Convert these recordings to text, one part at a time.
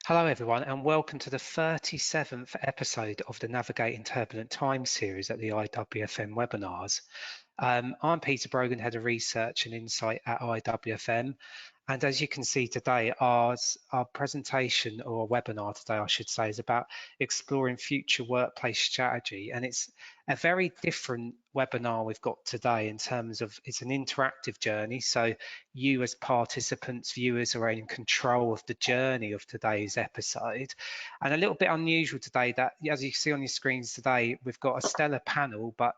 Hello, everyone, and welcome to the 37th episode of the Navigating Turbulent Times series at the IWFM webinars. I'm Peter Brogan, Head of Research and Insight at IWFM. And as you can see today, our presentation, or webinar today, I should say, is about exploring future workplace strategy. And it's a very different webinar we've got today in terms of it's an interactive journey. So you as participants, viewers are in control of the journey of today's episode. And a little bit unusual today that, as you see on your screens today, we've got a stellar panel, but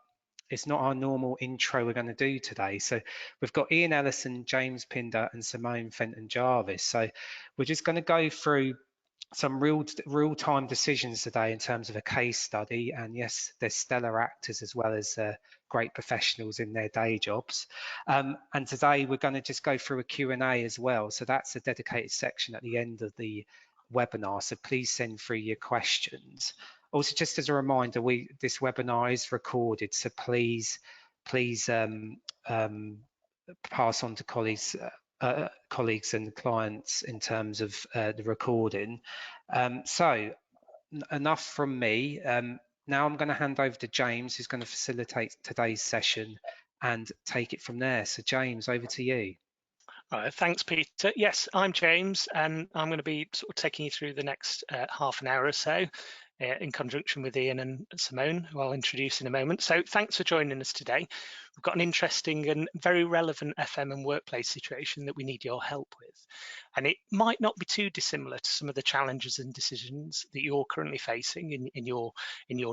it's not our normal intro we're going to do today. So we've got Ian Ellison, James Pinder and Simone Fenton Jarvis. So we're just going to go through some real-time decisions today in terms of a case study. And yes, there's stellar actors as well as great professionals in their day jobs. And today we're going to just go through a Q&A as well. So that's a dedicated section at the end of the webinar. So please send through your questions. Also, just as a reminder, this webinar is recorded, so please pass on to colleagues and clients in terms of the recording. So enough from me. Now I'm going to hand over to James, who's going to facilitate today's session and take it from there. So James, over to you. Thanks, Peter. Yes, I'm James, and I'm going to be sort of taking you through the next half an hour or so in conjunction with Ian and Simone, who I'll introduce in a moment. So thanks for joining us today. We've got an interesting and very relevant FM and workplace situation that we need your help with. And it might not be too dissimilar to some of the challenges and decisions that you're currently facing in your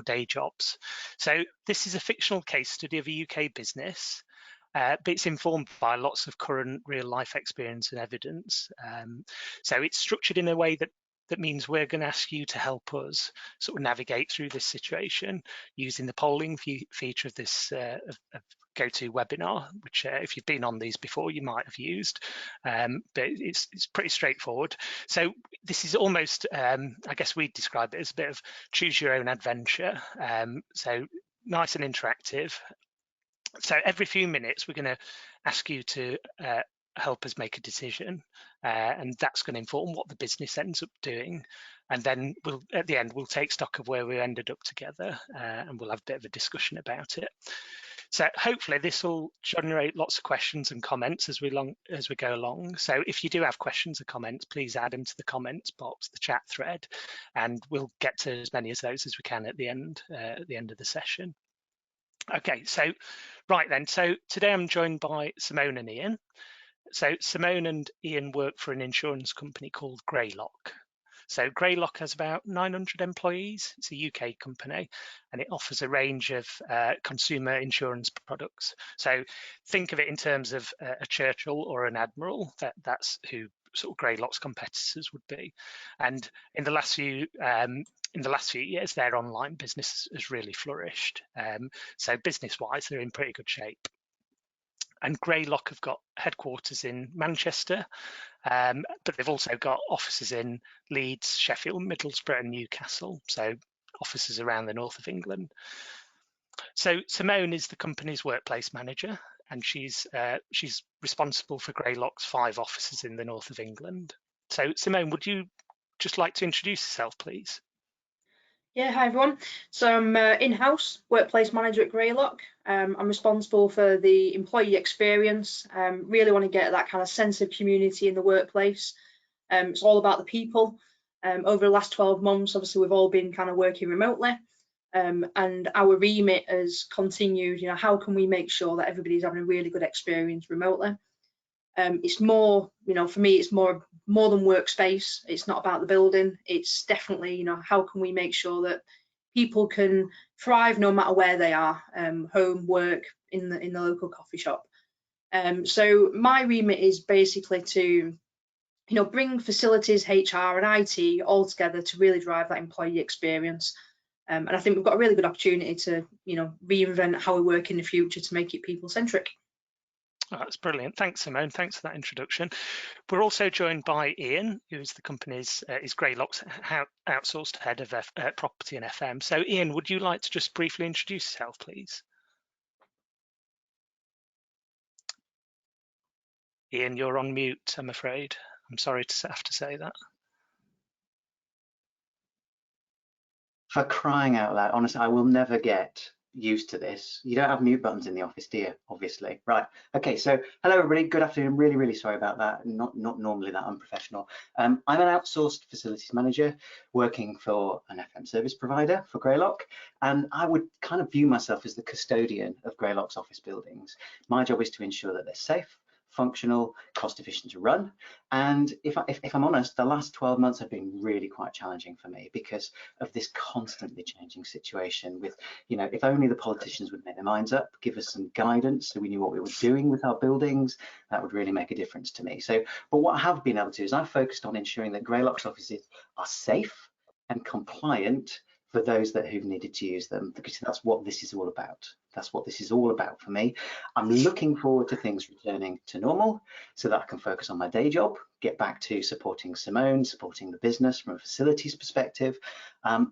day jobs. So this is a fictional case study of a UK business. But it's informed by lots of current real life experience and evidence. So it's structured in a way that means we're going to ask you to help us sort of navigate through this situation using the polling feature of this of GoToWebinar, which if you've been on these before, you might have used, but it's pretty straightforward. So this is almost, I guess we'd describe it as a bit of choose your own adventure. So nice and interactive. So every few minutes, we're going to ask you to help us make a decision, and that's going to inform what the business ends up doing. And then at the end, we'll take stock of where we ended up together, and we'll have a bit of a discussion about it. So hopefully this will generate lots of questions and comments as we go along. So if you do have questions or comments, please add them to the comments box, the chat thread, and we'll get to as many of those as we can at the end of the session. Okay, so right then, so today I'm joined by Simone and Ian. So Simone and Ian work for an insurance company called Greylock. So Greylock has about 900 employees. It's a UK company, and it offers a range of consumer insurance products. So think of it in terms of a Churchill or an Admiral. That's who sort of Greylock's competitors would be. And in the last few years, their online business has really flourished. So business-wise, they're in pretty good shape. And Greylock have got headquarters in Manchester, but they've also got offices in Leeds, Sheffield, Middlesbrough and Newcastle, so offices around the north of England. So Simone is the company's workplace manager, and she's responsible for Greylock's 5 offices in the north of England. So Simone, would you just like to introduce yourself, please? Yeah, hi everyone. So I'm in-house workplace manager at Greylock. I'm responsible for the employee experience. Really want to get that kind of sense of community in the workplace. It's all about the people. Over the last 12 months, obviously, we've all been kind of working remotely. And our remit has continued, how can we make sure that everybody's having a really good experience remotely? It's more, for me, it's more than workspace. It's not about the building. It's definitely, how can we make sure that people can thrive no matter where they are, home, work, in the local coffee shop. So my remit is basically to, bring facilities, HR and IT all together to really drive that employee experience. And I think we've got a really good opportunity to, reinvent how we work in the future to make it people-centric. Oh, that's brilliant. Thanks, Simone. Thanks for that introduction. We're also joined by Ian, who is the company's is Greylock's outsourced head of property and FM. So, Ian, would you like to just briefly introduce yourself, please? Ian, you're on mute, I'm afraid. I'm sorry to have to say that. For crying out loud, honestly, I will never get used to this. You don't have mute buttons in the office, do you? Obviously. Right. Okay, so hello everybody, good afternoon. Really, really sorry about that. Not normally that unprofessional. I'm an outsourced facilities manager working for an FM service provider for Greylock, and I would kind of view myself as the custodian of Greylock's office buildings. My job is to ensure that they're safe, functional, cost efficient to run. And if I'm honest, the last 12 months have been really quite challenging for me because of this constantly changing situation with, if only the politicians would make their minds up, give us some guidance so we knew what we were doing with our buildings, that would really make a difference to me. So, but what I have been able to do is I've focused on ensuring that Greylock's offices are safe and compliant for those who've needed to use them, because that's what this is all about. That's what this is all about for me. I'm looking forward to things returning to normal so that I can focus on my day job, get back to supporting Simone, supporting the business from a facilities perspective. And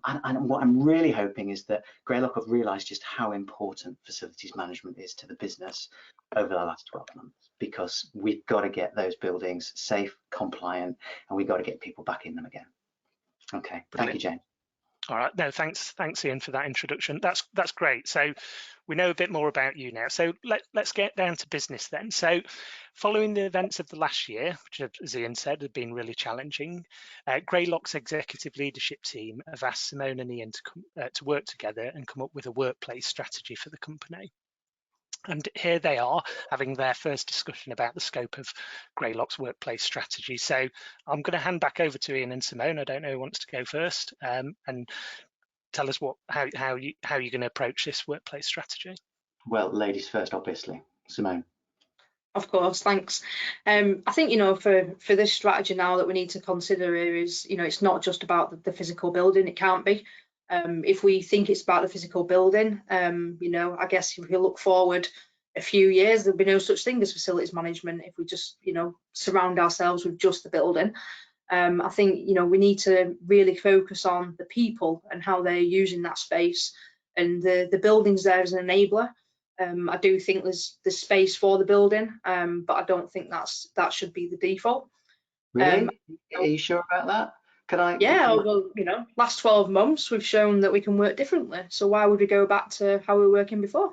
what I'm really hoping is that Greylock have realised just how important facilities management is to the business over the last 12 months, because we've got to get those buildings safe, compliant, and we've got to get people back in them again. Okay, thank you, James. All right, no, thanks Ian for that introduction. That's great. So we know a bit more about you now. So let's get down to business then. So following the events of the last year, which as Ian said, have been really challenging, Greylock's executive leadership team have asked Simone and Ian to work together and come up with a workplace strategy for the company. And here they are having their first discussion about the scope of Greylock's workplace strategy. So I'm going to hand back over to Ian and Simone. I don't know who wants to go first, and tell us how you're going to approach this workplace strategy. Well, ladies first, obviously. Simone. Of course, thanks. I think, for this strategy now that we need to consider here is, it's not just about the physical building. It can't be. If we think it's about the physical building, I guess if we look forward a few years, there'll be no such thing as facilities management if we just, surround ourselves with just the building. I think, we need to really focus on the people and how they're using that space, and the building's there as an enabler. I do think there's space for the building, but I don't think that should be the default. Really? Are you sure about that? Yeah, well, last 12 months we've shown that we can work differently. So why would we go back to how we were working before?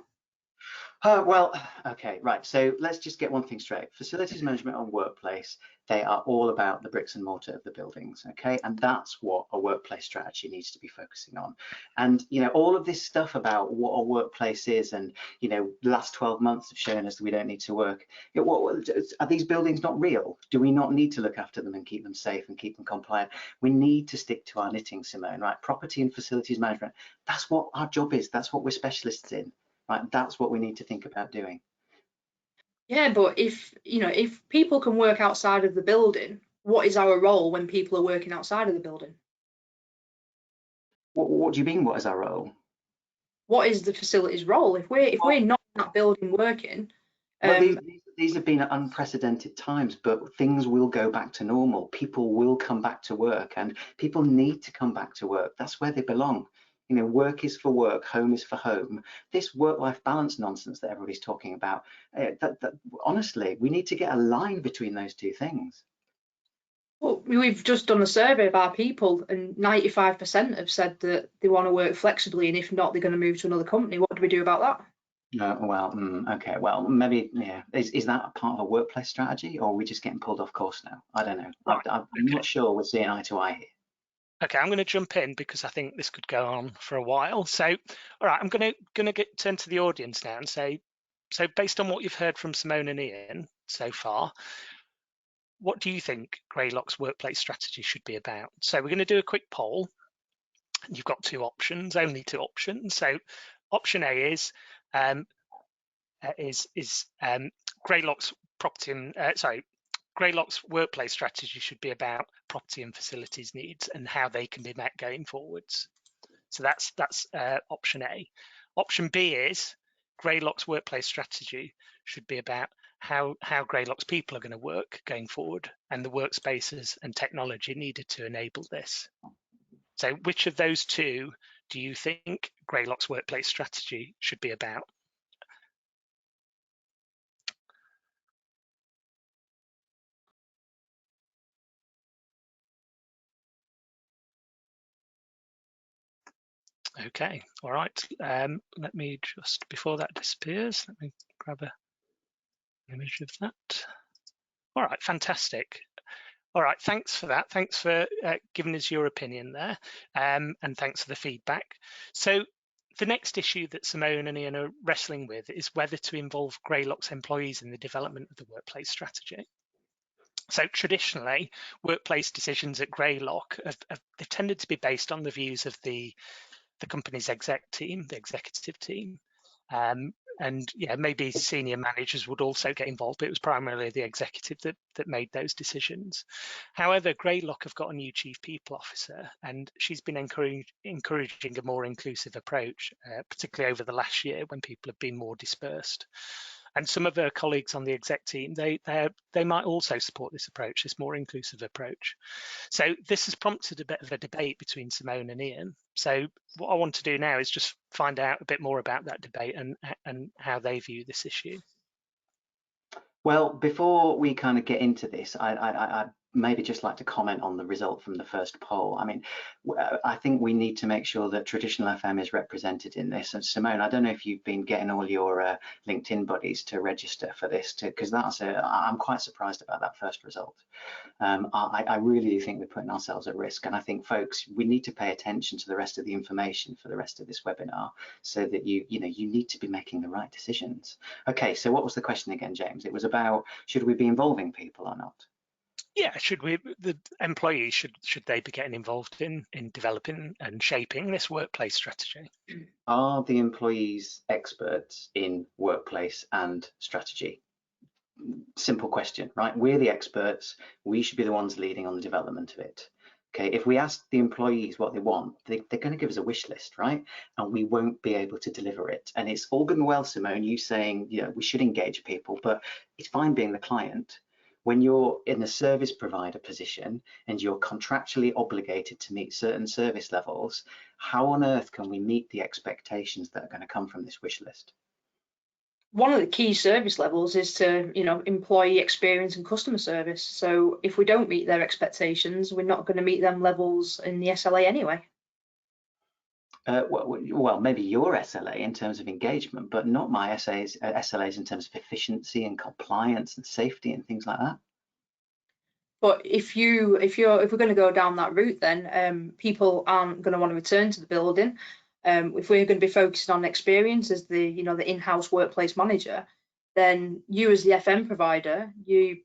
Well, okay, right. So let's just get one thing straight. Facilities management and workplace, they are all about the bricks and mortar of the buildings, okay? And that's what a workplace strategy needs to be focusing on. And, all of this stuff about what a workplace is and, the last 12 months have shown us that we don't need to work. Are these buildings not real? Do we not need to look after them and keep them safe and keep them compliant? We need to stick to our knitting, Simone, right? Property and facilities management, that's what our job is. That's what we're specialists in. Right, that's what we need to think about doing. Yeah, but if people can work outside of the building, what is our role when people are working outside of the building? What do you mean? What is our role? What is the facilities role if we're not in that building working? Well, these have been unprecedented times, but things will go back to normal. People will come back to work, and people need to come back to work. That's where they belong. Work is for work, home is for home. This work-life balance nonsense that everybody's talking about, honestly, we need to get a line between those two things. Well, we've just done a survey of our people, and 95% have said that they want to work flexibly, and if not, they're going to move to another company. What do we do about that? Okay, well, maybe, yeah. Is that a part of a workplace strategy, or are we just getting pulled off course now? I don't know. Right. I'm not sure we're seeing eye to eye here. Okay, I'm going to jump in because I think this could go on for a while. So, all right, I'm going to turn to the audience now and say, so based on what you've heard from Simone and Ian so far, what do you think Greylock's workplace strategy should be about? So we're going to do a quick poll. You've got only two options. So option A is Greylock's Greylock's workplace strategy should be about property and facilities needs and how they can be met going forwards. So that's option A. Option B is Greylock's workplace strategy should be about how Greylock's people are going to work going forward and the workspaces and technology needed to enable this. So which of those two do you think Greylock's workplace strategy should be about? Okay, all right. Let me just, before that disappears, let me grab an image of that. All right, fantastic. All right, thanks for that. Thanks for giving us your opinion there, and thanks for the feedback. So the next issue that Simone and Ian are wrestling with is whether to involve Greylock's employees in the development of the workplace strategy. So traditionally, workplace decisions at Greylock they've tended to be based on the views of the company's exec team, the executive team. And yeah, maybe senior managers would also get involved, but it was primarily the executive that made those decisions. However, Greylock have got a new chief people officer, and she's been encouraging a more inclusive approach, particularly over the last year when people have been more dispersed. And some of her colleagues on the exec team, they might also support this approach, this more inclusive approach. So this has prompted a bit of a debate between Simone and Ian. So what I want to do now is just find out a bit more about that debate and how they view this issue. Well, before we kind of get into this, I maybe just like to comment on the result from the first poll. I mean, I think we need to make sure that traditional FM is represented in this. And Simone, I don't know if you've been getting all your LinkedIn buddies to register for this, because I'm quite surprised about that first result. I really do think we're putting ourselves at risk, and I think, folks, we need to pay attention to the rest of the information for the rest of this webinar, so that you need to be making the right decisions. Okay, so what was the question again, James? It was about, should we be involving people or not? Yeah, the employees, should they be getting involved in developing and shaping this workplace strategy? Are the employees experts in workplace and strategy? Simple question, right? We're the experts. We should be the ones leading on the development of it. Okay, if we ask the employees what they want, they're going to give us a wish list, right? And we won't be able to deliver it. And it's all good and well, Simone, you saying, we should engage people, but it's fine being the client. When you're in a service provider position and you're contractually obligated to meet certain service levels, how on earth can we meet the expectations that are going to come from this wish list? One of the key service levels is to, employee experience and customer service. So if we don't meet their expectations, we're not going to meet them levels in the SLA anyway. Well, maybe your SLA in terms of engagement, but not my SLAs in terms of efficiency and compliance and safety and things like that. But if we're going to go down that route, then people aren't going to want to return to the building. If we're going to be focusing on experience as the in-house workplace manager, then you as the FM provider, you're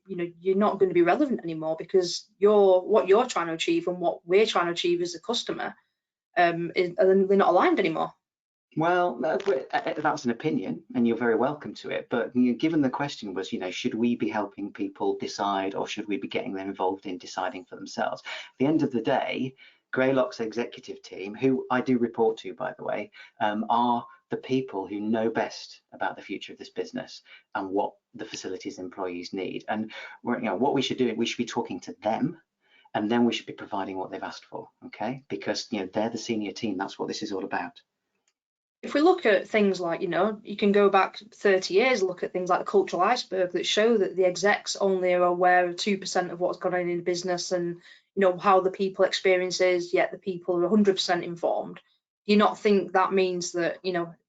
not going to be relevant anymore, because what you're trying to achieve and what we're trying to achieve as a customer, they're not aligned anymore. Well, that's an opinion, and you're very welcome to it. But given the question was, should we be helping people decide, or should we be getting them involved in deciding for themselves? At the end of the day, Greylock's executive team, who I do report to, by the way, are the people who know best about the future of this business and what the facilities employees need. And what we should do, we should be talking to them, and then we should be providing what they've asked for. Okay, because they're the senior team. That's what this is all about. If we look at things like, you can go back 30 years, look at things like the cultural iceberg that show that the execs only are aware of 2% of what's going on in the business and, how the people experience is, yet the people are 100% informed. Do you not think that means that,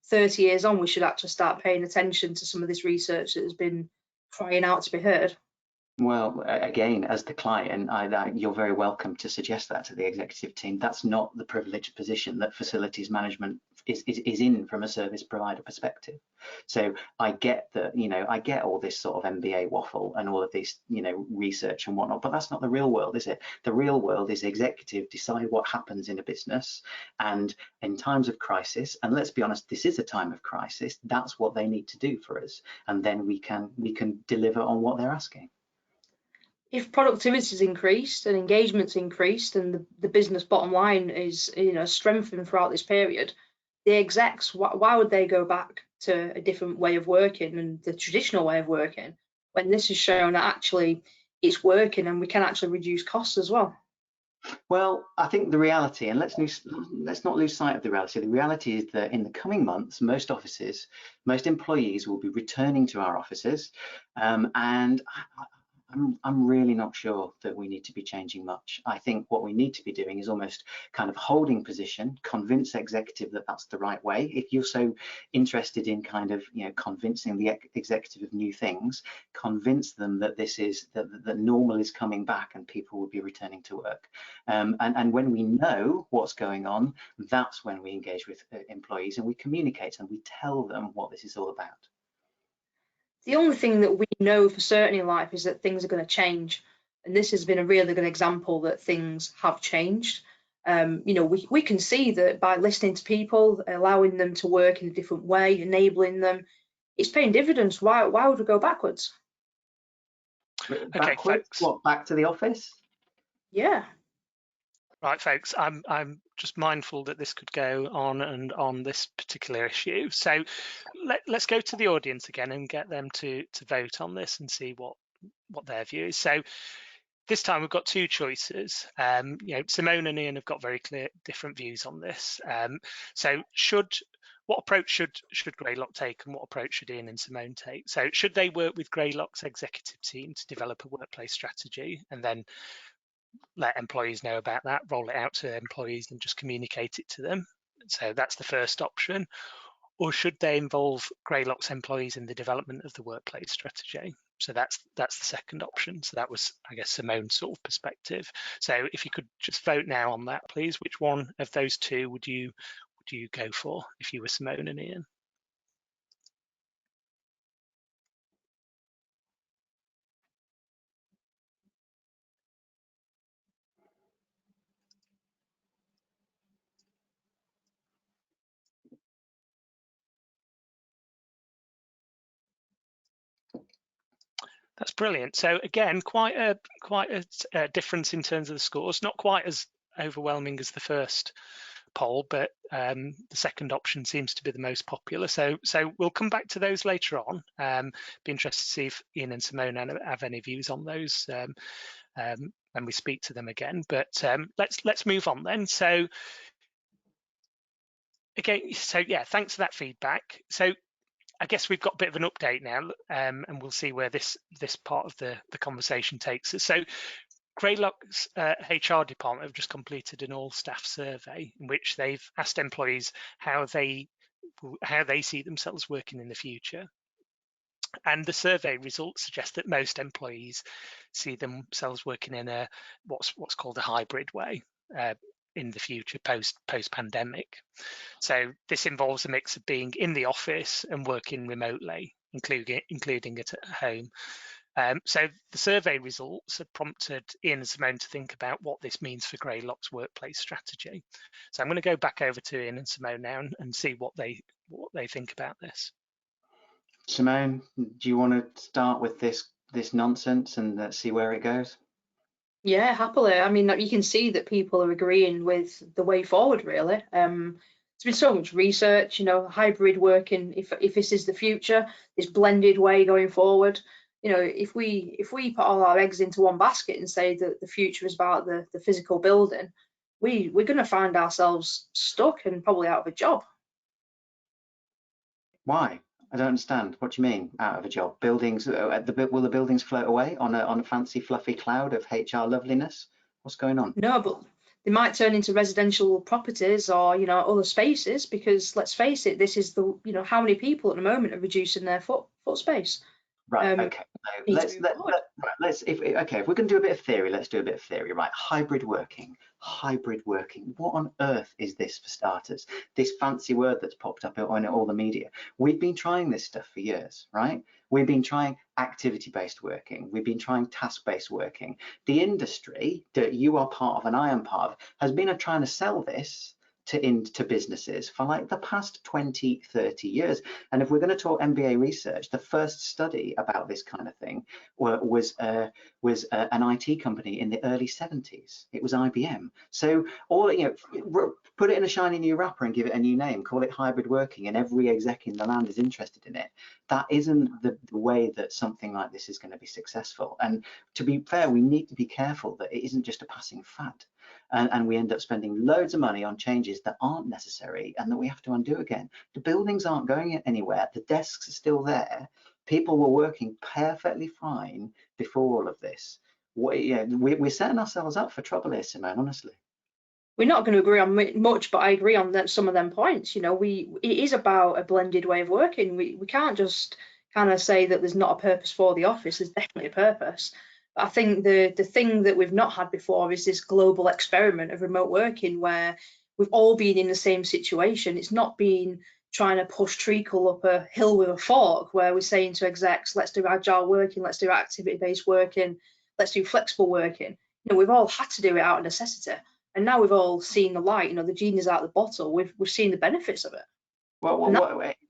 30 years on, we should actually start paying attention to some of this research that has been crying out to be heard? Well, again, as the client, you're very welcome to suggest that to the executive team. That's not the privileged position that facilities management is in from a service provider perspective. So I get that, I get all this sort of MBA waffle and all of this, research and whatnot, but that's not the real world, is it? The real world is executive decide what happens in a business, and in times of crisis, and let's be honest, this is a time of crisis, that's what they need to do for us, and then we can deliver on what they're asking. If productivity is increased and engagement's increased and the business bottom line is strengthened throughout this period, the execs, why would they go back to a different way of working and the traditional way of working when this has shown that actually it's working and we can actually reduce costs as well? Well, I think the reality, and let's not lose sight of the reality. The reality is that in the coming months, most employees will be returning to our offices, and I'm really not sure that we need to be changing much. I think what we need to be doing is almost kind of holding position, convince executive that that's the right way. If you're so interested in kind of, you know, convincing the executive of new things, convince them that this is that normal is coming back and people will be returning to work. And when we know what's going on, that's when we engage with employees and we communicate and we tell them what this is all about. The only thing that we know for certain in life is that things are going to change. And this has been a really good example that things have changed. You know, we can see that by listening to people, allowing them to work in a different way, enabling them, it's paying dividends. Why would we go backwards? Backwards? Okay, What, back to the office? Yeah. Right, folks, I'm just mindful that this could go on and on this particular issue. So let's go to the audience again and get them to vote on this and see what their view is. So this time we've got two choices. You know, Simone and Ian have got very clear different views on this. So what approach should Greylock take and what approach should Ian and Simone take? So should they work with Greylock's executive team to develop a workplace strategy and then let employees know about that, roll it out to employees and just communicate it to them? So that's the first option. Or should they involve Greylock's employees in the development of the workplace strategy? So that's the second option. So that was, I guess, Simone's sort of perspective. So if you could just vote now on that, please. Which one of those two would you go for if you were Simone and Ian? That's brilliant. So again, quite a difference in terms of the scores. Not quite as overwhelming as the first poll, but the second option seems to be the most popular. So we'll come back to those later on. Be interested to see if Ian and Simone have any views on those when we speak to them again. But let's move on then. So again, yeah, thanks for that feedback. So I guess we've got a bit of an update now, and we'll see where this part of the conversation takes us. So Greylock's HR department have just completed an all-staff survey in which they've asked employees how they see themselves working in the future. And the survey results suggest that most employees see themselves working in a what's called a hybrid way in the future post-pandemic. So this involves a mix of being in the office and working remotely, including it at home. So the survey results have prompted Ian and Simone to think about what this means for Greylock's workplace strategy. So I'm going to go back over to Ian and Simone now and see what they think about this. Simone, do you want to start with this nonsense and see where it goes? Yeah, happily. I mean, you can see that people are agreeing with the way forward, really. There's been so much research, you know, hybrid working, if this is the future, this blended way going forward. You know, if we put all our eggs into one basket and say that the future is about the physical building, we're going to find ourselves stuck and probably out of a job. Why? I don't understand. What do you mean, out of a job? Buildings, will the buildings float away on a fancy fluffy cloud of HR loveliness? What's going on? No, but they might turn into residential properties or, you know, other spaces, because let's face it, this is the, you know, how many people at the moment are reducing their foot space. Right. Okay. So if we're going to do a bit of theory, let's do a bit of theory. Right. Hybrid working. What on earth is this, for starters? This fancy word that's popped up on all the media. We've been trying this stuff for years, right? We've been trying activity-based working. We've been trying task-based working. The industry that you are part of and I am part of has been trying to sell this to businesses for like the past 20, 30 years. And if we're going to talk MBA research, the first study about this kind of thing was an IT company in the early 70s. It was IBM. So all, you know, put it in a shiny new wrapper and give it a new name, call it hybrid working, and every exec in the land is interested in it. That isn't the way that something like this is going to be successful. And to be fair, we need to be careful that it isn't just a passing fad. And we end up spending loads of money on changes that aren't necessary and that we have to undo again. The buildings aren't going anywhere. The desks are still there. People were working perfectly fine before all of this. We're setting ourselves up for trouble here, Simone, honestly. We're not going to agree on much, but I agree on some of them points. You know, it is about a blended way of working. We can't just kind of say that there's not a purpose for the office. There's definitely a purpose. But I think the thing that we've not had before is this global experiment of remote working where we've all been in the same situation. It's not been trying to push treacle up a hill with a fork where we're saying to execs, let's do agile working, let's do activity-based working, let's do flexible working. You know, we've all had to do it out of necessity. And now we've all seen the light, you know, the genie's out of the bottle. We've seen the benefits of it. Well,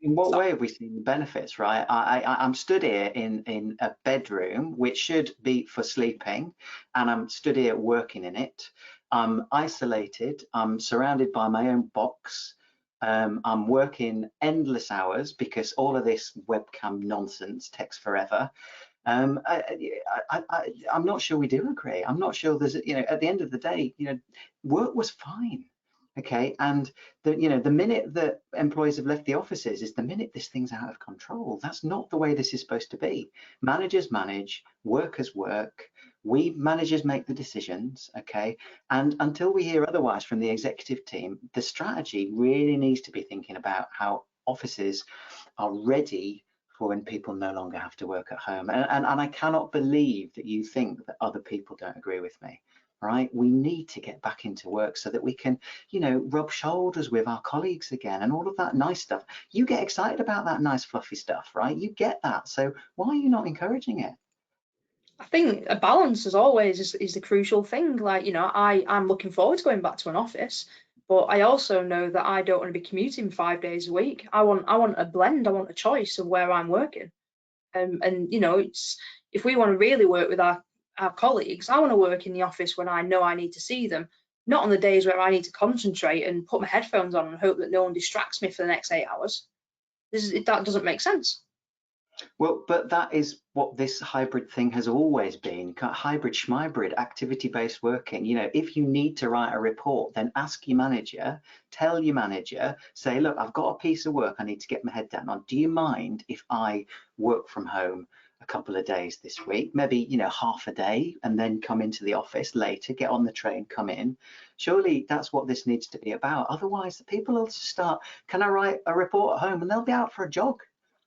in what way have we seen the benefits, right? I'm stood here in a bedroom, which should be for sleeping, and I'm stood here working in it. I'm isolated. I'm surrounded by my own box. I'm working endless hours because all of this webcam nonsense takes forever. I'm not sure we do agree. I'm not sure there's, you know, at the end of the day, you know, work was fine. Okay, and the minute that employees have left the offices is the minute this thing's out of control. That's not the way this is supposed to be. Managers manage, workers work, we managers make the decisions, okay? And until we hear otherwise from the executive team, the strategy really needs to be thinking about how offices are ready for when people no longer have to work at home. And I cannot believe that you think that other people don't agree with me. Right, we need to get back into work so that we can, you know, rub shoulders with our colleagues again and all of that nice stuff. You get excited about that nice fluffy stuff, right? You get that. So why are you not encouraging it? I think a balance, as always, is the crucial thing. Like, you know, I'm looking forward to going back to an office, but I also know that I don't want to be commuting 5 days a week. I want a blend. I want a choice of where I'm working. And you know, it's if we want to really work with our colleagues, I want to work in the office when I know I need to see them, not on the days where I need to concentrate and put my headphones on and hope that no one distracts me for the next 8 hours. That doesn't make sense. Well, but that is what this hybrid thing has always been, hybrid schmybrid, activity-based working. You know, if you need to write a report, then ask your manager, tell your manager, say, look, I've got a piece of work I need to get my head down on. Do you mind if I work from home a couple of days this week, maybe, you know, half a day, and then come into the office later, get on the train, come in? Surely that's what this needs to be about. Otherwise, the people will start, can I write a report at home? And they'll be out for a jog.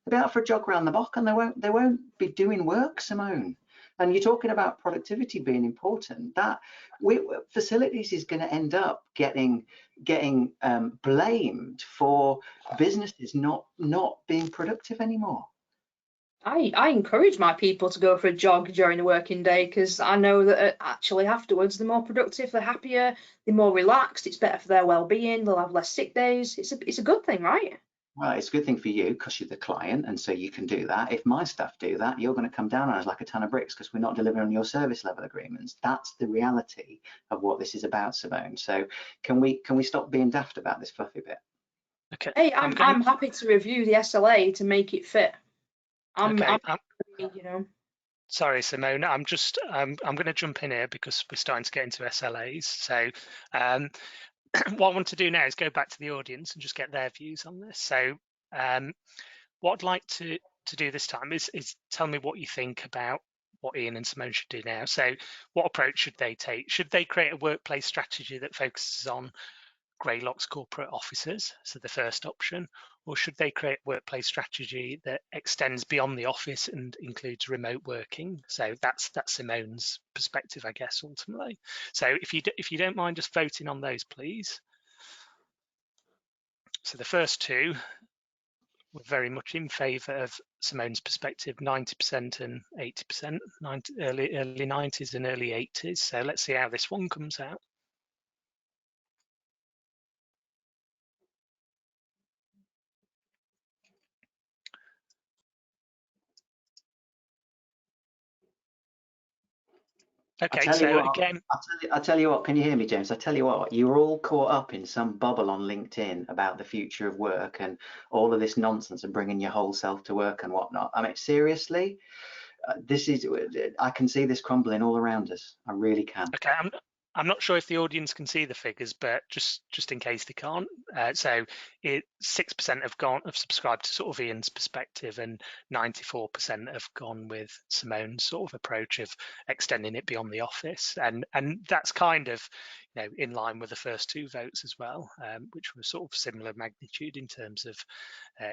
They'll be out for a jog around the block, and they won't be doing work, Simone. And you're talking about productivity being important. That facilities is going to end up getting blamed for businesses not being productive anymore. I encourage my people to go for a jog during the working day because I know that actually afterwards they're more productive, they're happier, they're more relaxed. It's better for their well-being. They'll have less sick days. It's a good thing, right? Well, it's a good thing for you because you're the client, and so you can do that. If my staff do that, you're going to come down on us like a ton of bricks because we're not delivering on your service level agreements. That's the reality of what this is about, Simone. So can we stop being daft about this fluffy bit? Okay. Hey, I'm happy to review the SLA to make it fit. I'm you know. Sorry, Simone. I'm going to jump in here because we're starting to get into SLAs. So what I want to do now is go back to the audience and just get their views on this. So what I'd like to do this time is tell me what you think about what Ian and Simone should do now. So what approach should they take? Should they create a workplace strategy that focuses on Greylock's corporate offices, so the first option, or should they create a workplace strategy that extends beyond the office and includes remote working? So that's Simone's perspective, I guess, ultimately. So if you don't mind just voting on those, please. So the first two were very much in favour of Simone's perspective, 90% and 80%, early 90s and early 80s. So let's see how this one comes out. Okay, so again, I tell you what, can you hear me, James? I tell you what, you were all caught up in some bubble on LinkedIn about the future of work and all of this nonsense and bringing your whole self to work and whatnot. I mean, seriously, I can see this crumbling all around us. I really can. Okay, I'm not sure if the audience can see the figures, but just in case they can't, so 6% have subscribed to sort of Ian's perspective, and 94% have gone with Simone's sort of approach of extending it beyond the office, and that's kind of, you know, in line with the first two votes as well, which were sort of similar magnitude in terms of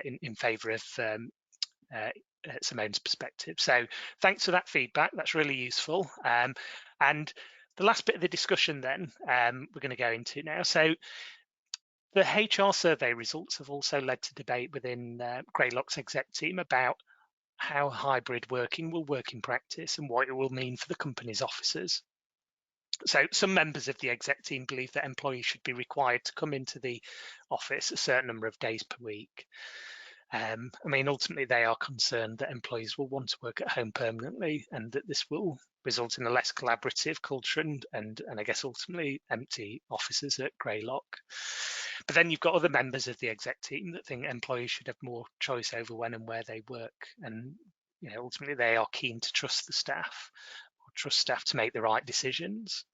in favour of Simone's perspective. So thanks for that feedback. That's really useful. And the last bit of the discussion then we're going to go into now. So the HR survey results have also led to debate within Greylock's exec team about how hybrid working will work in practice and what it will mean for the company's officers. So some members of the exec team believe that employees should be required to come into the office a certain number of days per week. I mean, ultimately, they are concerned that employees will want to work at home permanently, and that this will result in a less collaborative culture and I guess ultimately empty offices at Greylock. But then you've got other members of the exec team that think employees should have more choice over when and where they work, and you know, ultimately they are keen to trust the staff, or trust staff to make the right decisions.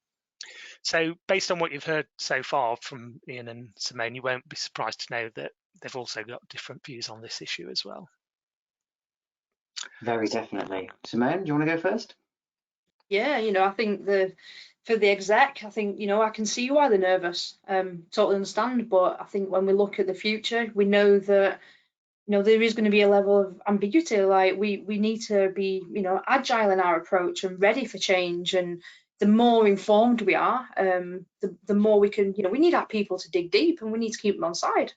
So based on what you've heard so far from Ian and Simone, you won't be surprised to know that they've also got different views on this issue as well. Very definitely. Simone, do you want to go first? Yeah, you know, I think for the exec, I think, you know, I can see why they're nervous. Totally understand, but I think when we look at the future, we know that, you know, there is going to be a level of ambiguity. Like we need to be, you know, agile in our approach and ready for change. And the more informed we are, the more we can, you know, we need our people to dig deep, and we need to keep them on side.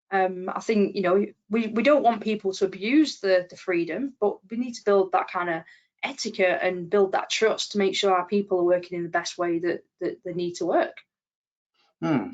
I think, you know, we don't want people to abuse the freedom, but we need to build that kind of etiquette and build that trust to make sure our people are working in the best way that they need to work.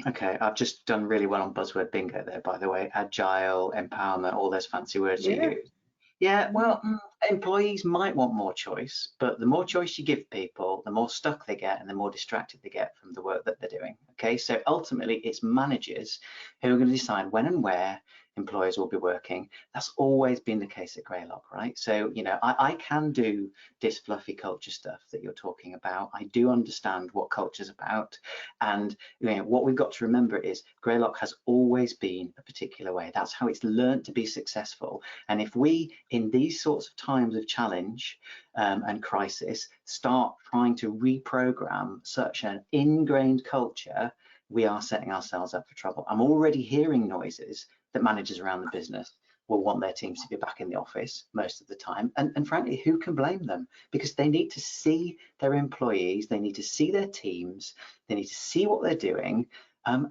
Okay, I've just done really well on buzzword bingo there, by the way. Agile, empowerment, all those fancy words you use. Yeah, well, employees might want more choice, but the more choice you give people, the more stuck they get and the more distracted they get from the work that they're doing. Okay, so ultimately it's managers who are going to decide when and where employers will be working. That's always been the case at Greylock, right? So, you know, I can do this fluffy culture stuff that you're talking about. I do understand what culture's about. And, you know, what we've got to remember is Greylock has always been a particular way. That's how it's learned to be successful. And if we, in these sorts of times of challenge and crisis, start trying to reprogram such an ingrained culture, we are setting ourselves up for trouble. I'm already hearing noises that managers around the business will want their teams to be back in the office most of the time. And frankly, who can blame them? Because they need to see their employees, they need to see their teams, they need to see what they're doing. And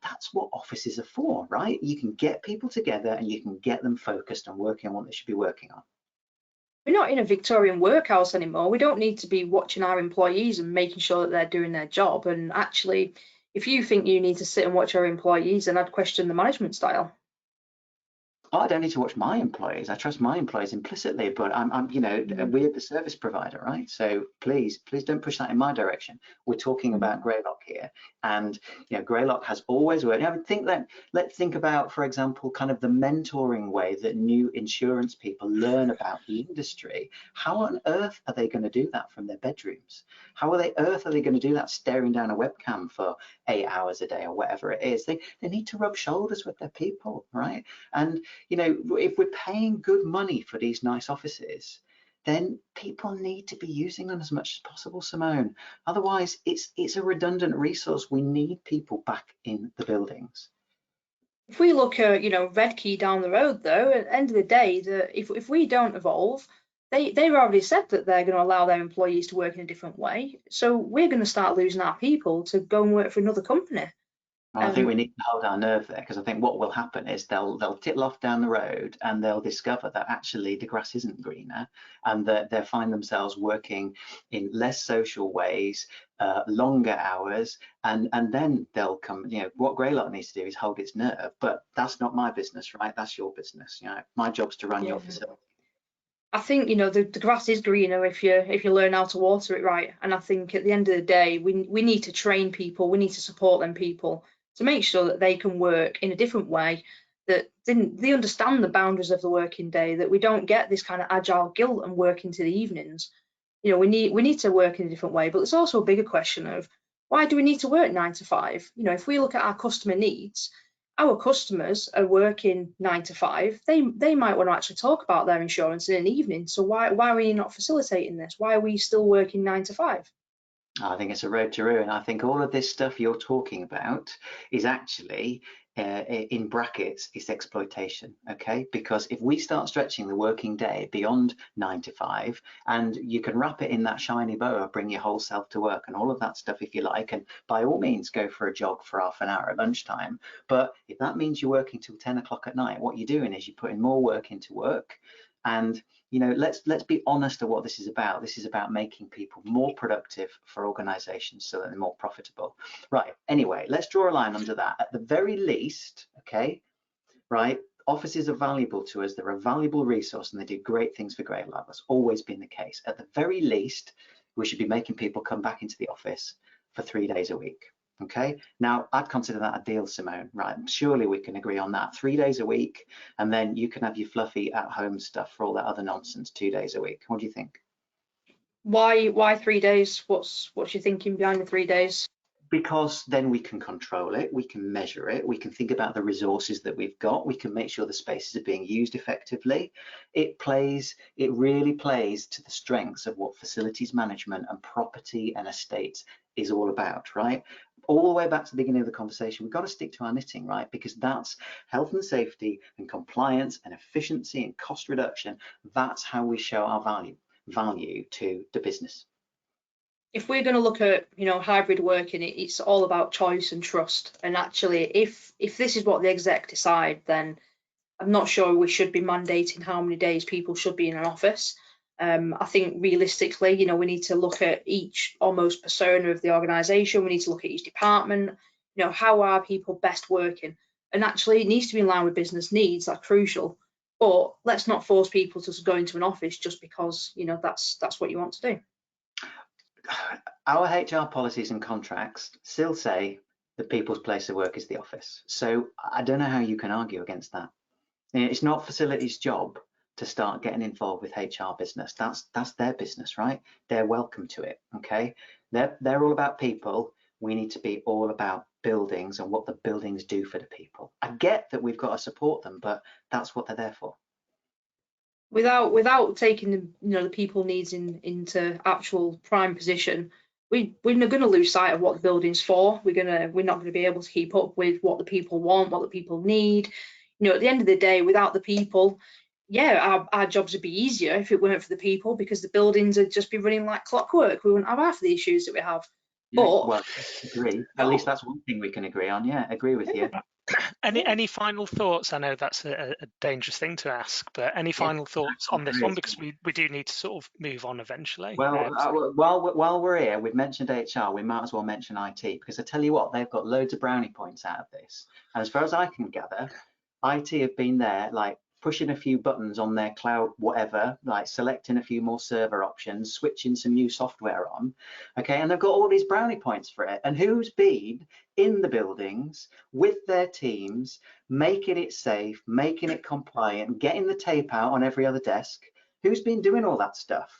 that's what offices are for, right? You can get people together and you can get them focused on working on what they should be working on. We're not in a Victorian workhouse anymore. We don't need to be watching our employees and making sure that they're doing their job. And actually, if you think you need to sit and watch our employees, then I'd question the management style. I don't need to watch my employees. I trust my employees implicitly, but I'm you know, we're the service provider, right? So please don't push that in my direction. We're talking about Greylock here, and you know, Greylock has always worked. I would think that let's think about, for example, kind of the mentoring way that new insurance people learn about the industry. How on earth are they going to do that from their bedrooms? How on earth are they going to do that staring down a webcam for 8 hours a day or whatever it is? They need to rub shoulders with their people, right? And you know, if we're paying good money for these nice offices, then people need to be using them as much as possible, Simone. Otherwise, it's a redundant resource. We need people back in the buildings. If we look at, you know, Red Key down the road, though, at the end of the day, if we don't evolve, they've already said that they're going to allow their employees to work in a different way. So we're going to start losing our people to go and work for another company. I think we need to hold our nerve there, because I think what will happen is they'll tittle off down the road and they'll discover that actually the grass isn't greener, and that they'll find themselves working in less social ways, longer hours, and then they'll come. You know, what Greylock needs to do is hold its nerve, but that's not my business, right? That's your business. You know, my job's to run your facility. I think, you know, the grass is greener if you learn how to water it right. And I think at the end of the day, we need to train people, we need to support them people to make sure that they can work in a different way, that they understand the boundaries of the working day, that we don't get this kind of agile guilt and work into the evenings. You know, we need to work in a different way. But there's also a bigger question of Why do we need to work 9 to 5? You know, if we look at our customer needs, our customers are working 9 to 5. They might want to actually talk about their insurance in an evening. So why are we not facilitating this? Why are we still working 9 to 5? I think it's a road to ruin. I think all of this stuff you're talking about is actually, in brackets, is exploitation, okay? Because if we start stretching the working day beyond 9 to 5, and you can wrap it in that shiny bow of bring your whole self to work and all of that stuff if you like, and by all means go for a jog for half an hour at lunchtime. But if that means you're working till 10 o'clock at night, what you're doing is you're putting more work into work. And you know, let's be honest of what this is about. This is about making people more productive for organizations so that they're more profitable. Right, anyway, let's draw a line under that. At the very least, okay, right, offices are valuable to us. They're a valuable resource and they do great things for Greylock. That's always been the case. At the very least, we should be making people come back into the office for 3 days a week. Okay, now I'd consider that a deal, Simone, right? Surely we can agree on that. 3 days a week, and then you can have your fluffy at-home stuff for all that other nonsense 2 days a week. What do you think? Why 3 days? What's your thinking behind the 3 days? Because then we can control it, we can measure it, we can think about the resources that we've got, we can make sure the spaces are being used effectively. It really plays to the strengths of what facilities management and property and estates is all about, right? All the way back to the beginning of the conversation, we've got to stick to our knitting, right? Because that's health and safety and compliance and efficiency and cost reduction. That's how we show our value to the business. If we're going to look at, you know, hybrid working, it's all about choice and trust. And actually, if this is what the exec decide, then I'm not sure we should be mandating how many days people should be in an office. I think realistically, you know, we need to look at each almost persona of the organisation. We need to look at each department. You know, how are people best working? And actually, it needs to be in line with business needs. That's crucial. But let's not force people to go into an office just because, you know, that's what you want to do. Our HR policies and contracts still say that people's place of work is the office. So I don't know how you can argue against that. It's not facilities' job to start getting involved with HR business. That's their business, right? They're welcome to it, okay? They're all about people. We need to be all about buildings and what the buildings do for the people. I get that we've got to support them, but that's what they're there for. Without taking the, you know, the people needs into actual prime position, we're going to lose sight of what the building's for. We're not going to be able to keep up with what the people want, what the people need. You know, at the end of the day, without the people, yeah, our jobs would be easier if it weren't for the people, because the buildings would just be running like clockwork. We wouldn't have half the issues that we have. Yeah, But well, agree. At least that's one thing we can agree on. Yeah, agree with you. Any final thoughts? I know that's a dangerous thing to ask, but any final thoughts on this one, because we do need to sort of move on eventually. Well, while we're here, we've mentioned HR, we might as well mention IT, because I tell you what, they've got loads of brownie points out of this. And as far as I can gather, IT have been there, like pushing a few buttons on their cloud, whatever, like selecting a few more server options, switching some new software on, okay, and they've got all these brownie points for it. And who's been in the buildings with their teams, making it safe, making it compliant, getting the tape out on every other desk? Who's been doing all that stuff?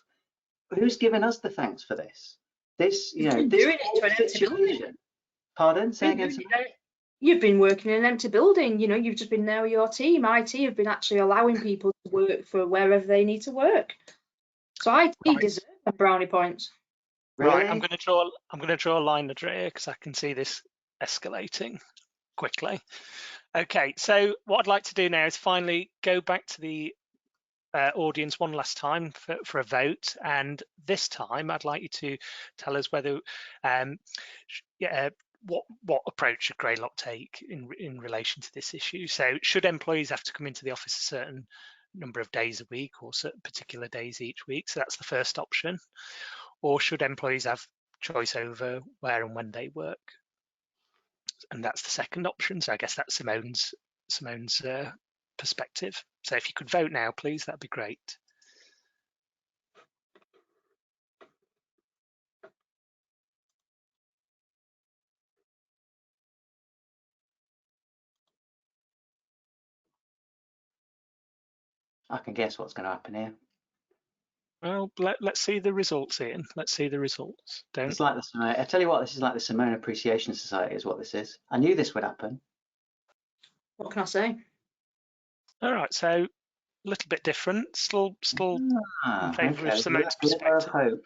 Who's given us the thanks for this? This, you know, this doing it to an empty building. Pardon? Say again. You've been working in an empty building, you know, you've just been there with your team. IT have been actually allowing people to work for wherever they need to work. So IT deserve brownie points. Really? Right, I'm going to draw a line under here because I can see this escalating quickly. Okay, so what I'd like to do now is finally go back to the audience one last time for a vote, and this time I'd like you to tell us whether what approach should Greylock take in relation to this issue. So should employees have to come into the office a certain number of days a week or certain particular days each week? So that's the first option. Or should employees have choice over where and when they work? And that's the second option. So I guess that's Simone's perspective. So if you could vote now, please, that'd be great. I can guess what's going to happen here. Well, let's see the results, Ian. Let's see the results. It's like the, I tell you what, this is like the Simone Appreciation Society is what this is. I knew this would happen. What can I say? All right, so a little bit different. Still in favour of Simone's Glimmer of perspective. hope.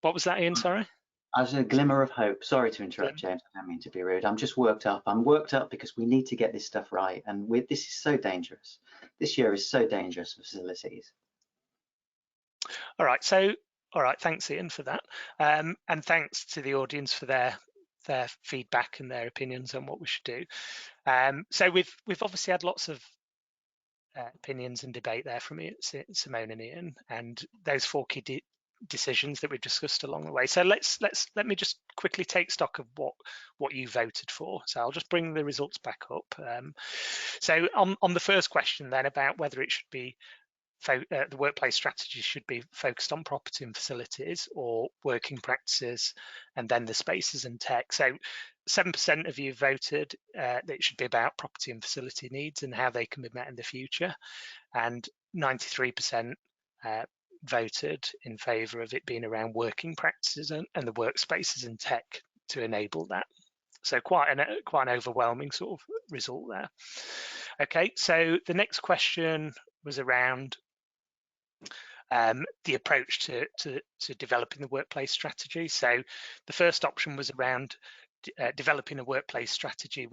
What was that, Ian? Sorry. As a glimmer of hope. Sorry to interrupt, James. I don't mean to be rude. I'm just worked up. I'm worked up because we need to get this stuff right, and this is so dangerous. This year is so dangerous for facilities. All right, thanks, Ian, for that, and thanks to the audience for their feedback and their opinions on what we should do. So we've obviously had lots of opinions and debate there from Simone and Ian, and those 4 key decisions that we've discussed along the way. So let me just quickly take stock of what you voted for. So I'll just bring the results back up. So on the first question then about whether it should be the workplace strategy should be focused on property and facilities or working practices and then the spaces and tech. So 7% of you voted that it should be about property and facility needs and how they can be met in the future, and 93% voted in favour of it being around working practices and the workspaces and tech to enable that. So quite an overwhelming sort of result there. Okay, so the next question was around the approach to developing the workplace strategy. So the first option was around developing a workplace strategy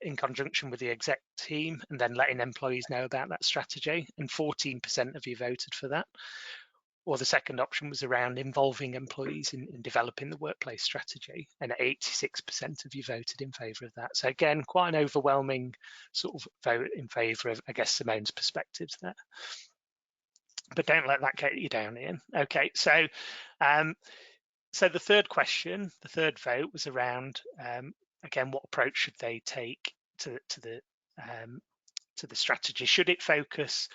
in conjunction with the exec team and then letting employees know about that strategy, and 14% of you voted for that. Or the second option was around involving employees in developing the workplace strategy, and 86% of you voted in favour of that. So again, quite an overwhelming sort of vote in favour of, I guess, Simone's perspectives there. But don't let that get you down, Ian. Okay, so so the third question, the third vote was around again, what approach should they take to the strategy? Should it focus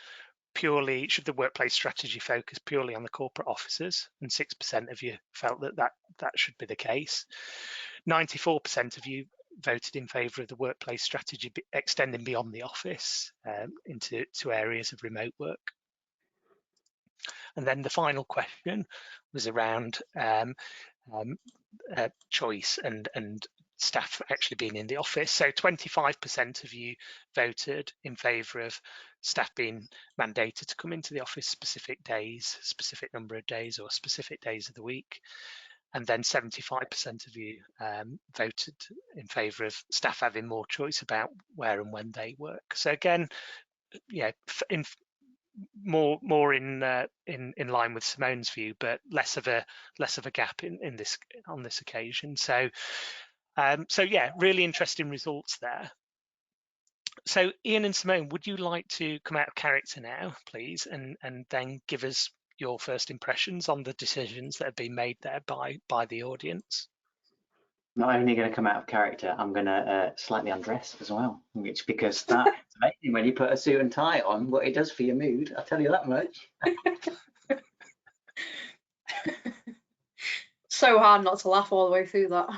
purely? Should the workplace strategy focus purely on the corporate offices? And 6% of you felt that should be the case. 94% of you voted in favour of the workplace strategy extending beyond the office into areas of remote work. And then the final question was around choice and staff actually being in the office. So 25% of you voted in favour of staff being mandated to come into the office specific days, specific number of days or specific days of the week. And then 75% of you voted in favour of staff having more choice about where and when they work. So again, yeah, more in line with Simone's view, but less of a gap in this on this occasion. So yeah, really interesting results there. So Ian and Simone, would you like to come out of character now, please, and then give us your first impressions on the decisions that have been made there by the audience? Not only going to come out of character, I'm going to slightly undress as well, which because that's amazing when you put a suit and tie on, what it does for your mood, I'll tell you that much. So hard not to laugh all the way through that.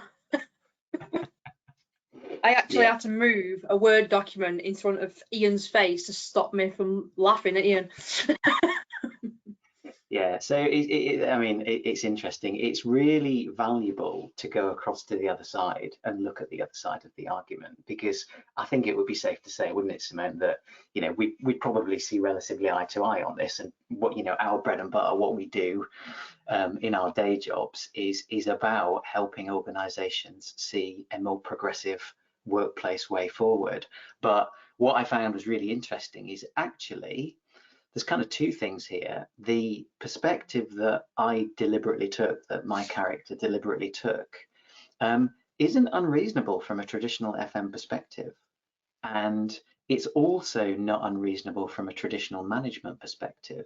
I actually had to move a Word document in front of Ian's face to stop me from laughing at Ian. Yeah, so I mean, it's interesting. It's really valuable to go across to the other side and look at the other side of the argument, because I think it would be safe to say, wouldn't it, Simone, that we probably see relatively eye to eye on this, and what our bread and butter, what we do in our day jobs is about helping organisations see a more progressive workplace way forward. But what I found was really interesting is actually there's kind of two things here. The perspective that I deliberately took, that my character deliberately took, isn't unreasonable from a traditional FM perspective. And it's also not unreasonable from a traditional management perspective.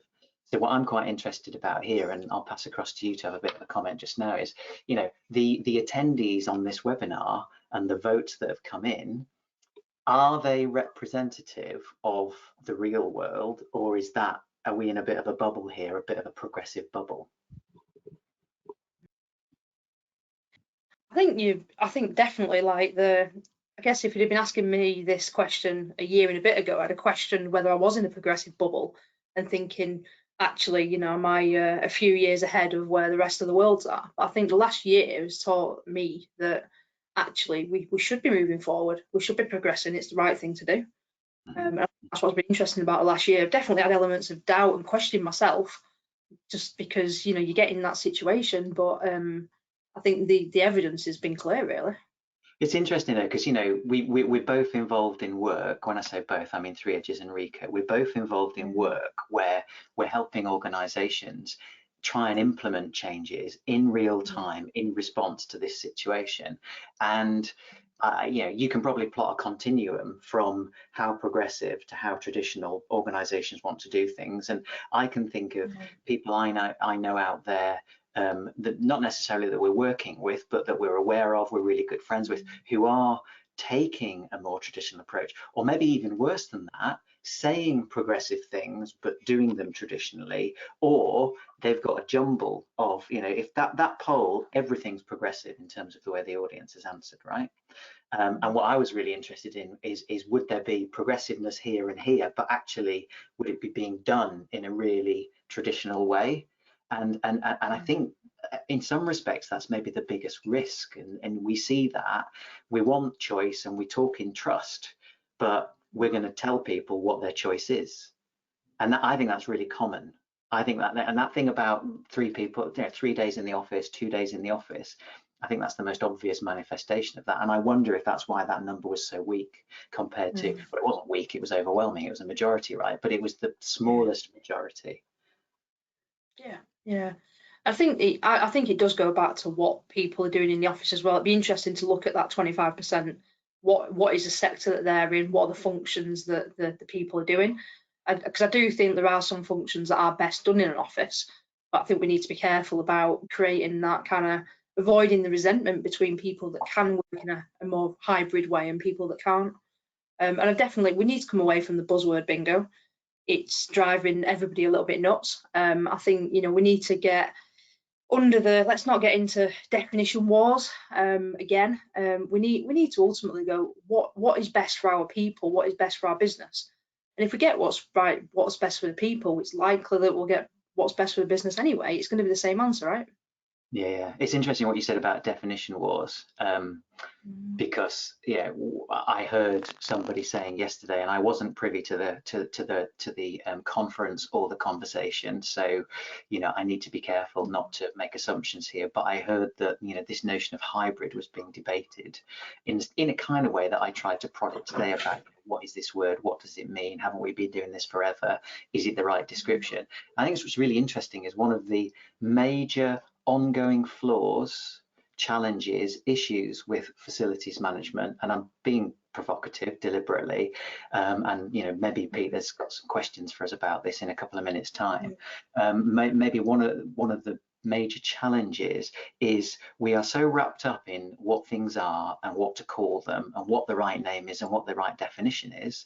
So what I'm quite interested about here, and I'll pass across to you to have a bit of a comment just now, is, the attendees on this webinar and the votes that have come in, are they representative of the real world, or are we in a bit of a bubble here, a bit of a progressive bubble? I think definitely, like I guess if you'd have been asking me this question a year and a bit ago, I'd have questioned whether I was in a progressive bubble. and thinking, actually, you know, am I a few years ahead of where the rest of the world's are? I think the last year has taught me that actually we should be moving forward. We should be progressing. It's the right thing to do. And that's what's been interesting about the last year. I've definitely had elements of doubt and questioning myself, just because, you know, you get in that situation. But I think the evidence has been clear, really. It's interesting though, because, you know, we're both involved in work. When I say both, I mean Three Edges and Rico. We're both involved in work where we're helping organisations try and implement changes in real time in response to this situation. And you know, you can probably plot a continuum from how progressive to how traditional organisations want to do things. And I can think of people I know out there, that not necessarily that we're working with, but that we're aware of, we're really good friends with, who are taking a more traditional approach, or maybe even worse than that, saying progressive things but doing them traditionally, or they've got a jumble of, you know, if that poll, everything's progressive in terms of the way the audience has answered, right? And what I was really interested in is would there be progressiveness here and here, but actually would it be being done in a really traditional way? And I think in some respects that's maybe the biggest risk, and we see that we want choice and we talk in trust, but we're going to tell people what their choice is, and I think that's really common. I think that thing about 3 people, you know, 3 days in the office, 2 days in the office, I think that's the most obvious manifestation of that. And I wonder if that's why that number was so weak compared to, well, it wasn't weak, it was overwhelming, it was a majority, right? But it was the smallest majority. Yeah. I think it does go back to what people are doing in the office as well. It'd be interesting to look at that 25%. What is the sector that they're in? What are the functions that the people are doing? Because I do think there are some functions that are best done in an office, but I think we need to be careful about creating that kind of avoiding the resentment between people that can work in a more hybrid way and people that can't. And we need to come away from the buzzword bingo. It's driving everybody a little bit nuts. I think, you know, we need to get under let's not get into definition wars again. We need to ultimately go, what is best for our people, what is best for our business? And if we get what's best for the people, it's likely that we'll get what's best for the business anyway. It's going to be the same answer, right? Yeah, it's interesting what you said about definition wars, because I heard somebody saying yesterday, and I wasn't privy to the conference or the conversation, so you know I need to be careful not to make assumptions here. But I heard that, you know, this notion of hybrid was being debated in a kind of way that I tried to prod it today about what is this word, what does it mean, haven't we been doing this forever, is it the right description? I think what's really interesting is one of the major ongoing flaws, challenges, issues with facilities management, and I'm being provocative deliberately, and you know, maybe Peter's got some questions for us about this in a couple of minutes time. Maybe one of the major challenges is we are so wrapped up in what things are and what to call them and what the right name is and what the right definition is.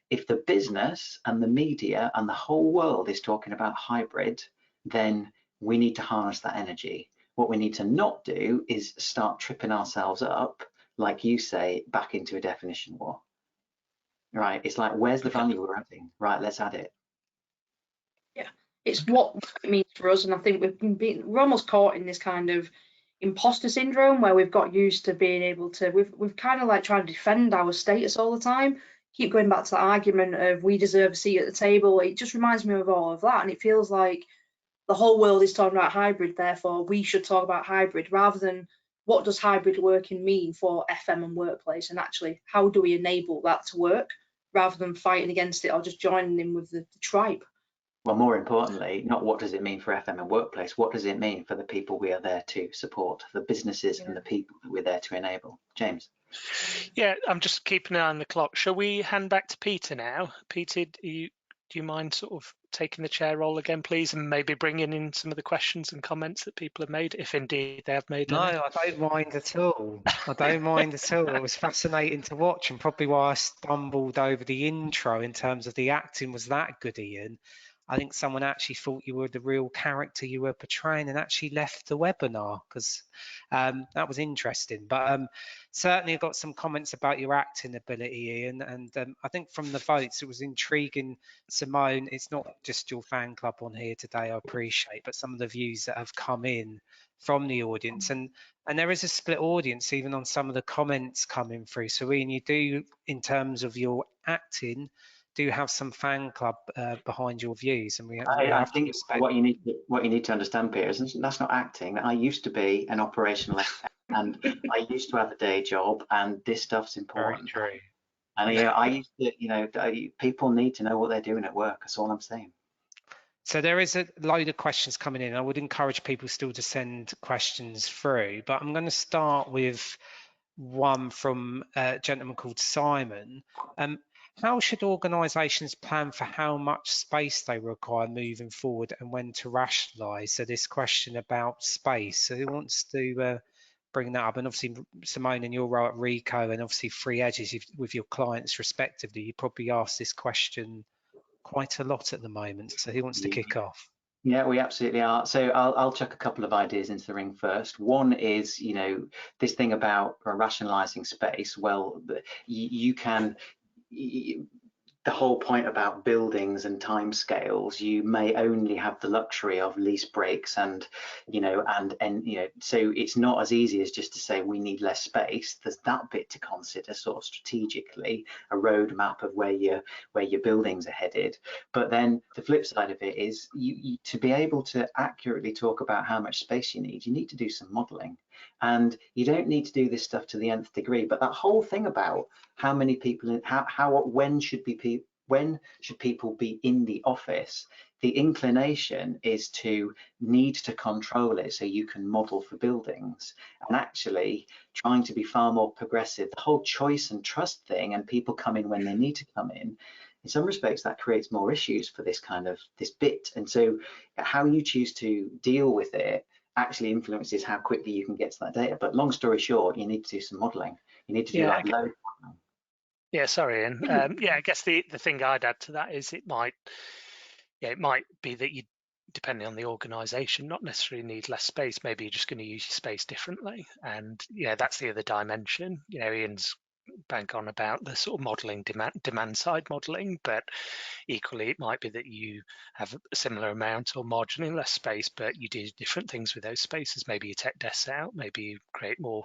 If the business and the media and the whole world is talking about hybrid, then we need to harness that energy. What we need to not do is start tripping ourselves up, like you say, back into a definition war. Right? It's like, where's the value we're adding? Right, let's add it. Yeah, it's what it means for us, and I think we're almost caught in this kind of imposter syndrome where we've got used to being able to we've kind of like trying to defend our status all the time. Keep going back to the argument of we deserve a seat at the table. It just reminds me of all of that, and it feels like the whole world is talking about hybrid, therefore we should talk about hybrid, rather than what does hybrid working mean for FM and workplace, and actually how do we enable that to work rather than fighting against it or just joining in with the tribe. Well, more importantly, not what does it mean for FM and workplace, what does it mean for the people we are there to support, the businesses and the people that we're there to enable? James? Yeah, I'm just keeping an eye on the clock. Shall we hand back to Peter now? Peter, do you mind sort of taking the chair role again, please, and maybe bringing in some of the questions and comments that people have made, if indeed they have made No, any? I don't mind at all. I don't mind at all. It was fascinating to watch, and probably why I stumbled over the intro in terms of the acting was that good, Ian. I think someone actually thought you were the real character you were portraying and actually left the webinar, because that was interesting. But certainly I got some comments about your acting ability, Ian, and I think from the votes it was intriguing. Simone, it's not just your fan club on here today, I appreciate, but some of the views that have come in from the audience, and there is a split audience even on some of the comments coming through. So Ian, you do, in terms of your acting, do have some fan club behind your views, and we I have to think respect. what you need to understand, Peter, is that's not acting. I used to be an operational and I used to have a day job, and this stuff's important. Very true. And I used to, people need to know what they're doing at work. That's all I'm saying. So there is a load of questions coming in. I would encourage people still to send questions through, but I'm going to start with one from a gentleman called Simon. How should organisations plan for how much space they require moving forward and when to rationalise? So this question about space. So who wants to bring that up? And obviously, Simone, in your role at Rico and obviously Free Edges with your clients respectively, you probably ask this question quite a lot at the moment. So who wants to kick off? Yeah, we absolutely are. So I'll chuck a couple of ideas into the ring first. One is, this thing about rationalizing space. Well, you can. The whole point about buildings and timescales, you may only have the luxury of lease breaks and so it's not as easy as just to say we need less space. There's that bit to consider, sort of strategically, a roadmap of where your buildings are headed. But then the flip side of it is you to be able to accurately talk about how much space you need to do some modeling. And you don't need to do this stuff to the nth degree, but that whole thing about how many people, when should people be in the office, the inclination is to need to control it so you can model for buildings, and actually trying to be far more progressive. The whole choice and trust thing, and people come in when they need to come in some respects that creates more issues for this bit. And so how you choose to deal with it actually influences how quickly you can get to that data. But long story short, you need to do some modeling. You need to do load modeling. Yeah, sorry, Ian. Yeah, I guess the thing I'd add to that is it might be that you, depending on the organisation, not necessarily need less space. Maybe you're just going to use your space differently, and that's the other dimension. Ian's bank on about the sort of modelling, demand side modelling, but equally it might be that you have a similar amount or marginally less space, but you do different things with those spaces. Maybe you take desks out, maybe you create more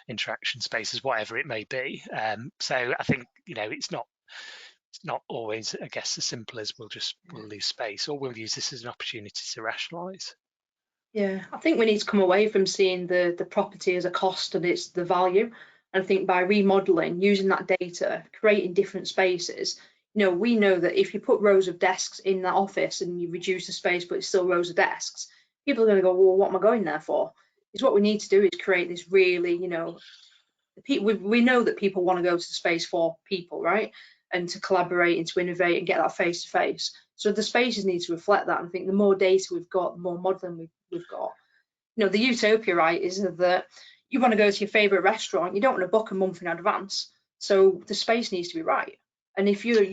interaction spaces, whatever it may be. So I think it's not always, I guess, as simple as we'll lose space, or we'll use this as an opportunity to rationalise. Yeah, I think we need to come away from seeing the property as a cost and it's the value. And I think by remodeling, using that data, creating different spaces, we know that if you put rows of desks in that office and you reduce the space, but it's still rows of desks, people are going to go, well, what am I going there for? Is what we need to do is create this really, we know that people want to go to the space for people, right? And to collaborate and to innovate and get that face to face. So the spaces need to reflect that. And I think the more data we've got, the more modeling we've got. The utopia, right, is that you want to go to your favorite restaurant, you don't want to book a month in advance. So the space needs to be right. And if you're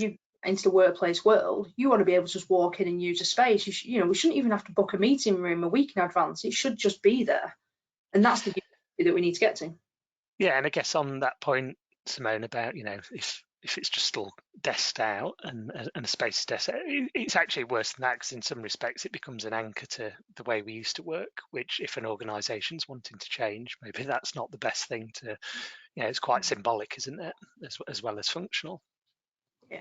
into the workplace world, you want to be able to just walk in and use a space. We shouldn't even have to book a meeting room a week in advance. It should just be there. And that's the utopia that we need to get to. Yeah, and I guess on that point, Simone, about if it's just all desked out and a space is desk, it's actually worse than that, because in some respects it becomes an anchor to the way we used to work, which if an organisation's wanting to change, maybe that's not the best thing to, it's quite symbolic, isn't it, as well as functional. Yeah.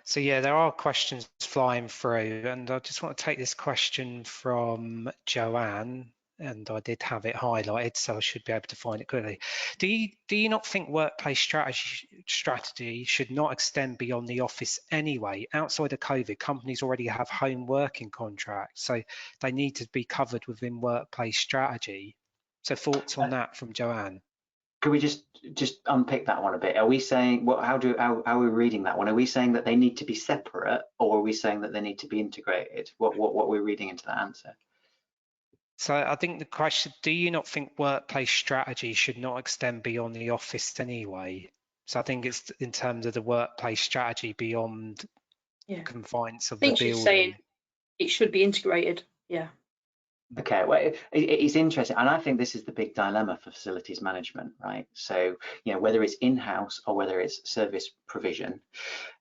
So yeah, there are questions flying through, and I just want to take this question from Joanne, and I did have it highlighted, so I should be able to find it quickly. Do you not think workplace strategy should not extend beyond the office anyway? Outside of COVID, companies already have home working contracts, so they need to be covered within workplace strategy. So thoughts on that from Joanne? Could we just unpick that one a bit? Are we saying how are we reading that one? Are we saying that they need to be separate, or are we saying that they need to be integrated? What we're reading into that answer? So I think the question, do you not think workplace strategy should not extend beyond the office anyway? So I think it's in terms of the workplace strategy beyond, confines of I think the she's building. saying it should be integrated. Yeah. Okay, well, it's interesting, and I think this is the big dilemma for facilities management, right? So, whether it's in-house or whether it's service provision,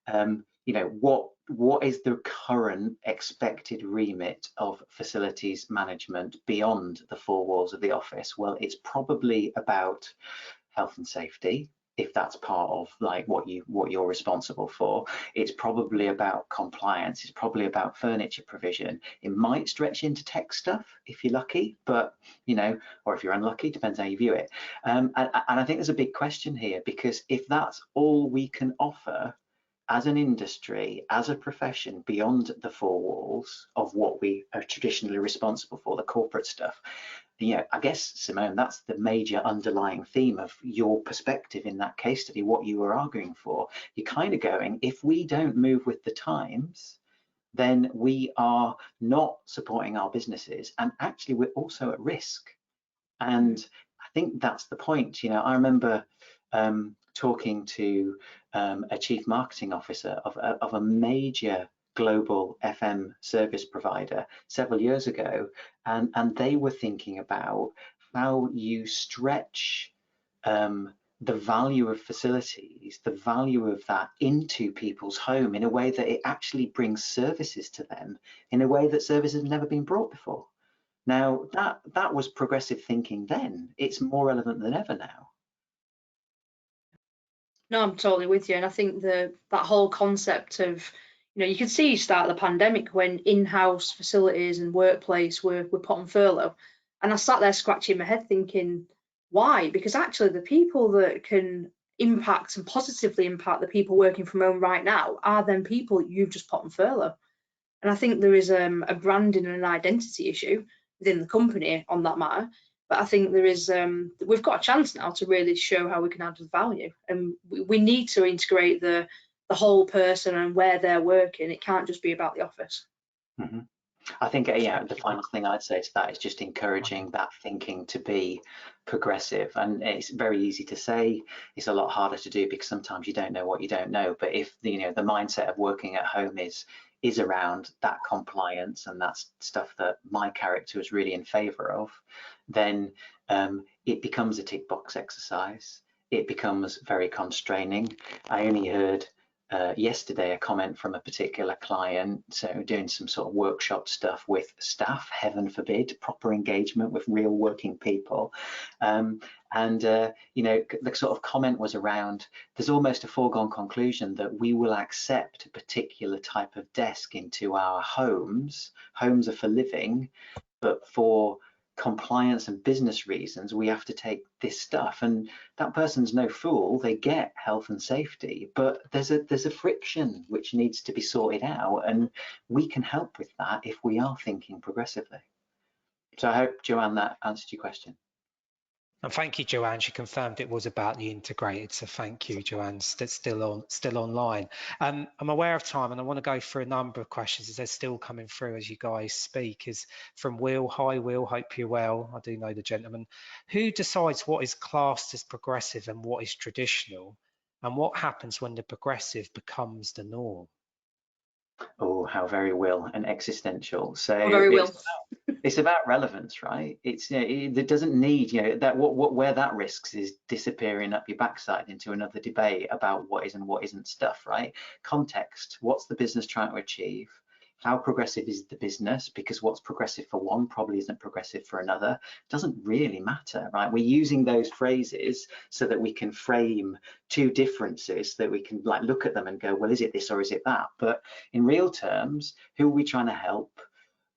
what is the current expected remit of facilities management beyond the four walls of the office? Well, it's probably about health and safety, if that's part of like what you're responsible for. It's probably about compliance. It's probably about furniture provision. It might stretch into tech stuff if you're lucky, but or if you're unlucky, depends how you view it. And I think there's a big question here, because if that's all we can offer as an industry, as a profession, beyond the four walls of what we are traditionally responsible for, the corporate stuff, I guess, Simone, that's the major underlying theme of your perspective in that case study, what you were arguing for. You're kind of going, if we don't move with the times, then we are not supporting our businesses, and actually we're also at risk. And I think that's the point. I remember talking to a chief marketing officer of a major global FM service provider several years ago, and they were thinking about how you stretch the value of facilities, the value of that into people's home in a way that it actually brings services to them in a way that services have never been brought before. Now, that was progressive thinking then. It's more relevant than ever now. No, I'm totally with you. And I think that whole concept of, you can see start of the pandemic when in-house facilities and workplace were put on furlough. And I sat there scratching my head thinking, why? Because actually the people that can impact and positively impact the people working from home right now are them people you've just put on furlough. And I think there is a branding and an identity issue within the company on that matter. But I think there is, we've got a chance now to really show how we can add value, and we need to integrate the whole person and where they're working. It can't just be about the office. Mm-hmm. I think, the final thing I'd say to that is just encouraging that thinking to be progressive. And it's very easy to say, it's a lot harder to do because sometimes you don't know what you don't know. But if the mindset of working at home is around that compliance, and that's stuff that my character is really in favor of, then it becomes a tick box exercise. It becomes very constraining. I only heard yesterday a comment from a particular client, so doing some sort of workshop stuff with staff, heaven forbid, proper engagement with real working people. The sort of comment was around, there's almost a foregone conclusion that we will accept a particular type of desk into our homes. Homes are for living, but for compliance and business reasons, we have to take this stuff. And that person's no fool. They get health and safety, but there's a friction which needs to be sorted out, and we can help with that if we are thinking progressively. So I hope, Joanne, that answered your question. And thank you, Joanne. She confirmed it was about the integrated. So thank you, Joanne. That's still online. I'm aware of time, and I want to go through a number of questions as they're still coming through as you guys speak. Is from Will. Hi, Will. Hope you're well. I do know the gentleman. Who decides what is classed as progressive and what is traditional, and what happens when the progressive becomes the norm? Oh, how very Will and existential. So very Will. It's about relevance, right? It's it doesn't need that where that risks is disappearing up your backside into another debate about what is and what isn't stuff, right? Context. What's the business trying to achieve? How progressive is the business? Because what's progressive for one probably isn't progressive for another. Doesn't really matter, right? We're using those phrases so that we can frame two differences, that we can like look at them and go, well, is it this or is it that? But in real terms, who are we trying to help?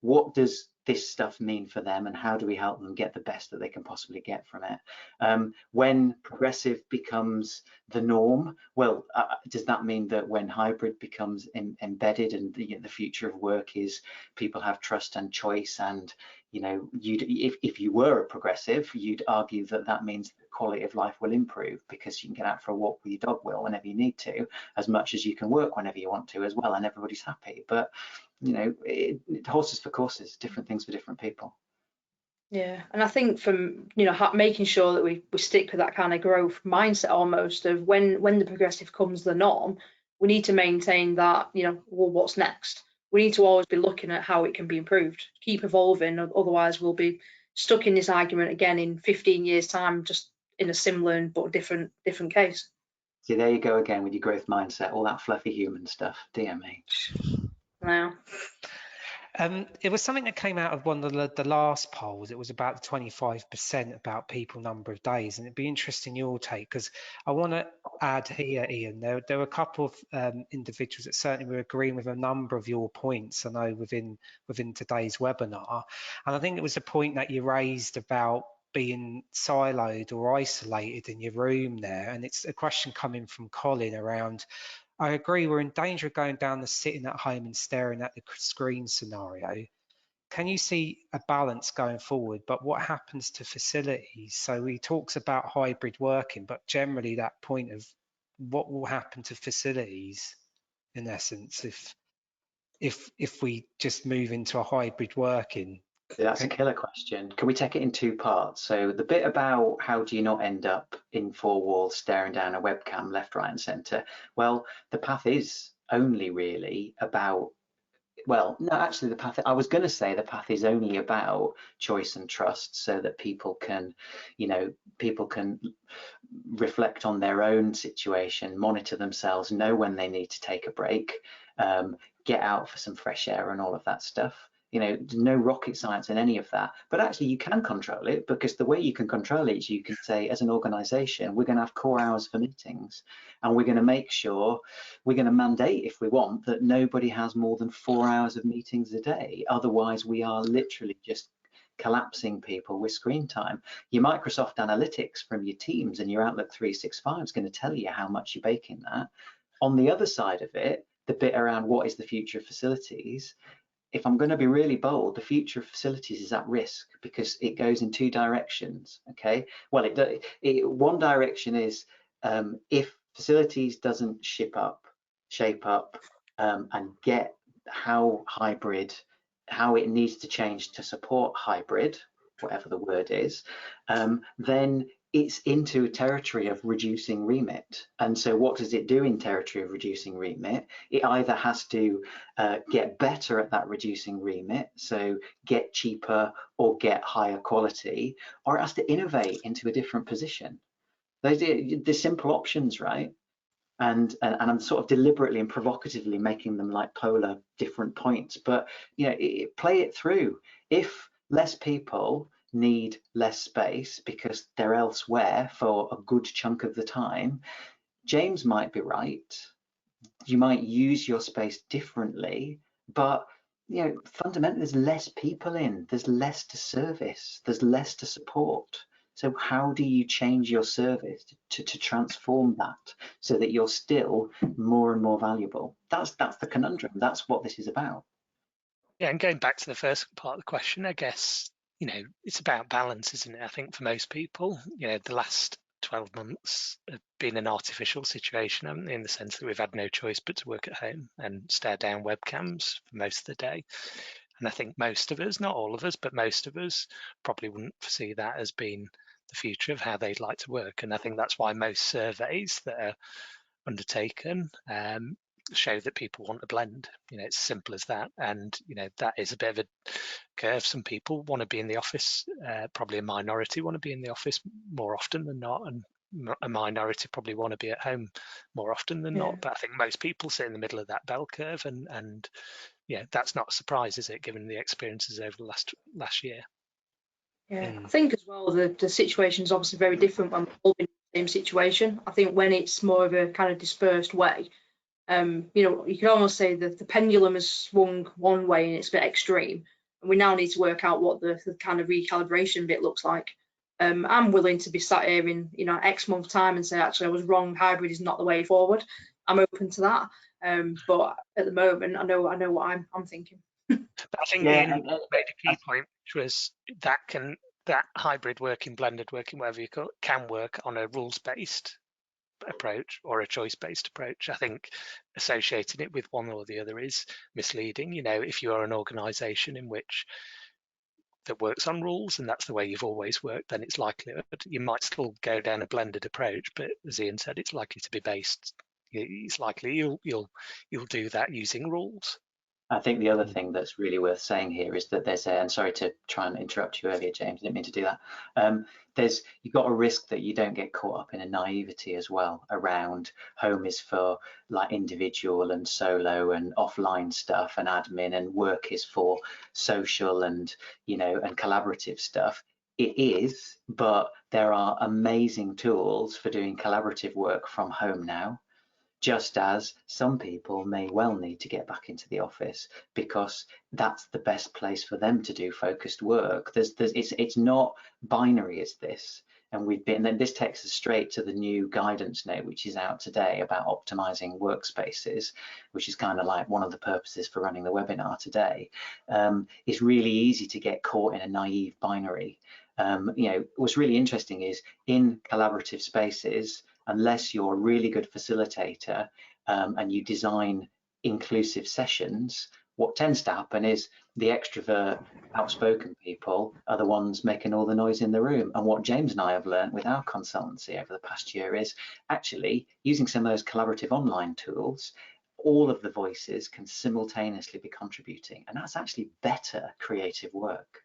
What does this stuff mean for them, and how do we help them get the best that they can possibly get from it? When progressive becomes the norm, well, does that mean that when hybrid becomes embedded and the future of work is people have trust and choice, and if you were a progressive, you'd argue that that means the quality of life will improve because you can get out for a walk with your dog, Will, whenever you need to, as much as you can work whenever you want to as well, and everybody's happy. But horses for courses, different things for different people. Yeah, and I think from making sure that we stick with that kind of growth mindset almost of when the progressive comes the norm, we need to maintain that, well, what's next? We need to always be looking at how it can be improved, keep evolving, otherwise we'll be stuck in this argument again in 15 years time, just in a similar but different case. See, there you go again with your growth mindset, all that fluffy human stuff, dear me. Wow. It was something that came out of one of the last polls. It was about the 25% about people number of days, and it'd be interesting your take, because I want to add here, Ian, there were a couple of individuals that certainly were agreeing with a number of your points, I know, within today's webinar. And I think it was a point that you raised about being siloed or isolated in your room there, and it's a question coming from Colin around, I agree, we're in danger of going down the sitting at home and staring at the screen scenario. Can you see a balance going forward? But what happens to facilities? So he talks about hybrid working, but generally that point of what will happen to facilities, in essence, if we just move into a hybrid working? That's a killer question. Can we take it in two parts? So the bit about how do you not end up in four walls staring down a webcam left, right and centre? Well, the path is only really about, well, no, actually the path, I was going to say the path is only about choice and trust, so that people can, people can reflect on their own situation, monitor themselves, know when they need to take a break, get out for some fresh air and all of that stuff. There's no rocket science in any of that, but actually you can control it, because the way you can control it is you can say, as an organization, we're going to have core hours for meetings, and we're going to make sure, we're going to mandate, if we want, that nobody has more than 4 hours of meetings a day. Otherwise we are literally just collapsing people with screen time. Your Microsoft Analytics from your Teams and your Outlook 365 is going to tell you how much you're baking that. On the other side of it, the bit around what is the future of facilities, if I'm going to be really bold, the future of facilities is at risk, because it goes in two directions. Okay, well, one direction is if facilities doesn't shape up and get how it needs to change to support hybrid, whatever the word is, then it's into a territory of reducing remit. And so what does it do in territory of reducing remit? It either has to get better at that reducing remit, so get cheaper or get higher quality, or it has to innovate into a different position. They're simple options, right? And I'm sort of deliberately and provocatively making them like polar different points, but play it through. If less people need less space because they're elsewhere for a good chunk of the time, James might be right. You might use your space differently, but fundamentally there's less people in, there's less to service, there's less to support. So how do you change your service to transform that so that you're still more and more valuable? That's the conundrum. That's what this is about. Yeah, and going back to the first part of the question, I guess, it's about balance, isn't it? I think for most people, the last 12 months have been an artificial situation, in the sense that we've had no choice but to work at home and stare down webcams for most of the day. And I think most of us, not all of us, but most of us probably wouldn't foresee that as being the future of how they'd like to work. And I think that's why most surveys that are undertaken show that people want a blend. It's as simple as that. And that is a bit of a curve. Some people want to be in the office, probably a minority want to be in the office more often than not, and a minority probably want to be at home more often than not. But I think most people sit in the middle of that bell curve, and that's not a surprise, is it, given the experiences over the last year? Yeah, I think as well the situation is obviously very different when we're all in the same situation. I think when it's more of a kind of dispersed way, you can almost say that the pendulum has swung one way and it's a bit extreme, and we now need to work out what the kind of recalibration bit looks like. I'm willing to be sat here in X month time and say, actually, I was wrong, hybrid is not the way forward. I'm open to that, but at the moment I know what I'm thinking. But I think Ian made a key point, which was that hybrid working, blended working, whatever you call it, can work on a rules-based approach or a choice-based approach. I think associating it with one or the other is misleading. If you are an organization in which that works on rules and that's the way you've always worked, then it's likely that you might still go down a blended approach, but as Ian said, it's likely to be based it's likely you'll do that using rules. I think the other thing that's really worth saying here is that there's and sorry to try and interrupt you earlier, James, I didn't mean to do that. You've got a risk that you don't get caught up in a naivety as well around home is for like individual and solo and offline stuff and admin, and work is for social and, you know, and collaborative stuff. It is, but there are amazing tools for doing collaborative work from home now. Just as some people may well need to get back into the office because that's the best place for them to do focused work. It's not binary as this. And then this takes us straight to the new guidance note, which is out today about optimizing workspaces, which is kind of like one of the purposes for running the webinar today. It's really easy to get caught in a naive binary. You know, what's really interesting is in collaborative spaces, unless you're a really good facilitator and you design inclusive sessions, what tends to happen is the extrovert, outspoken people are the ones making all the noise in the room. And what James and I have learned with our consultancy over the past year is actually using some of those collaborative online tools, all of the voices can simultaneously be contributing, and that's actually better creative work.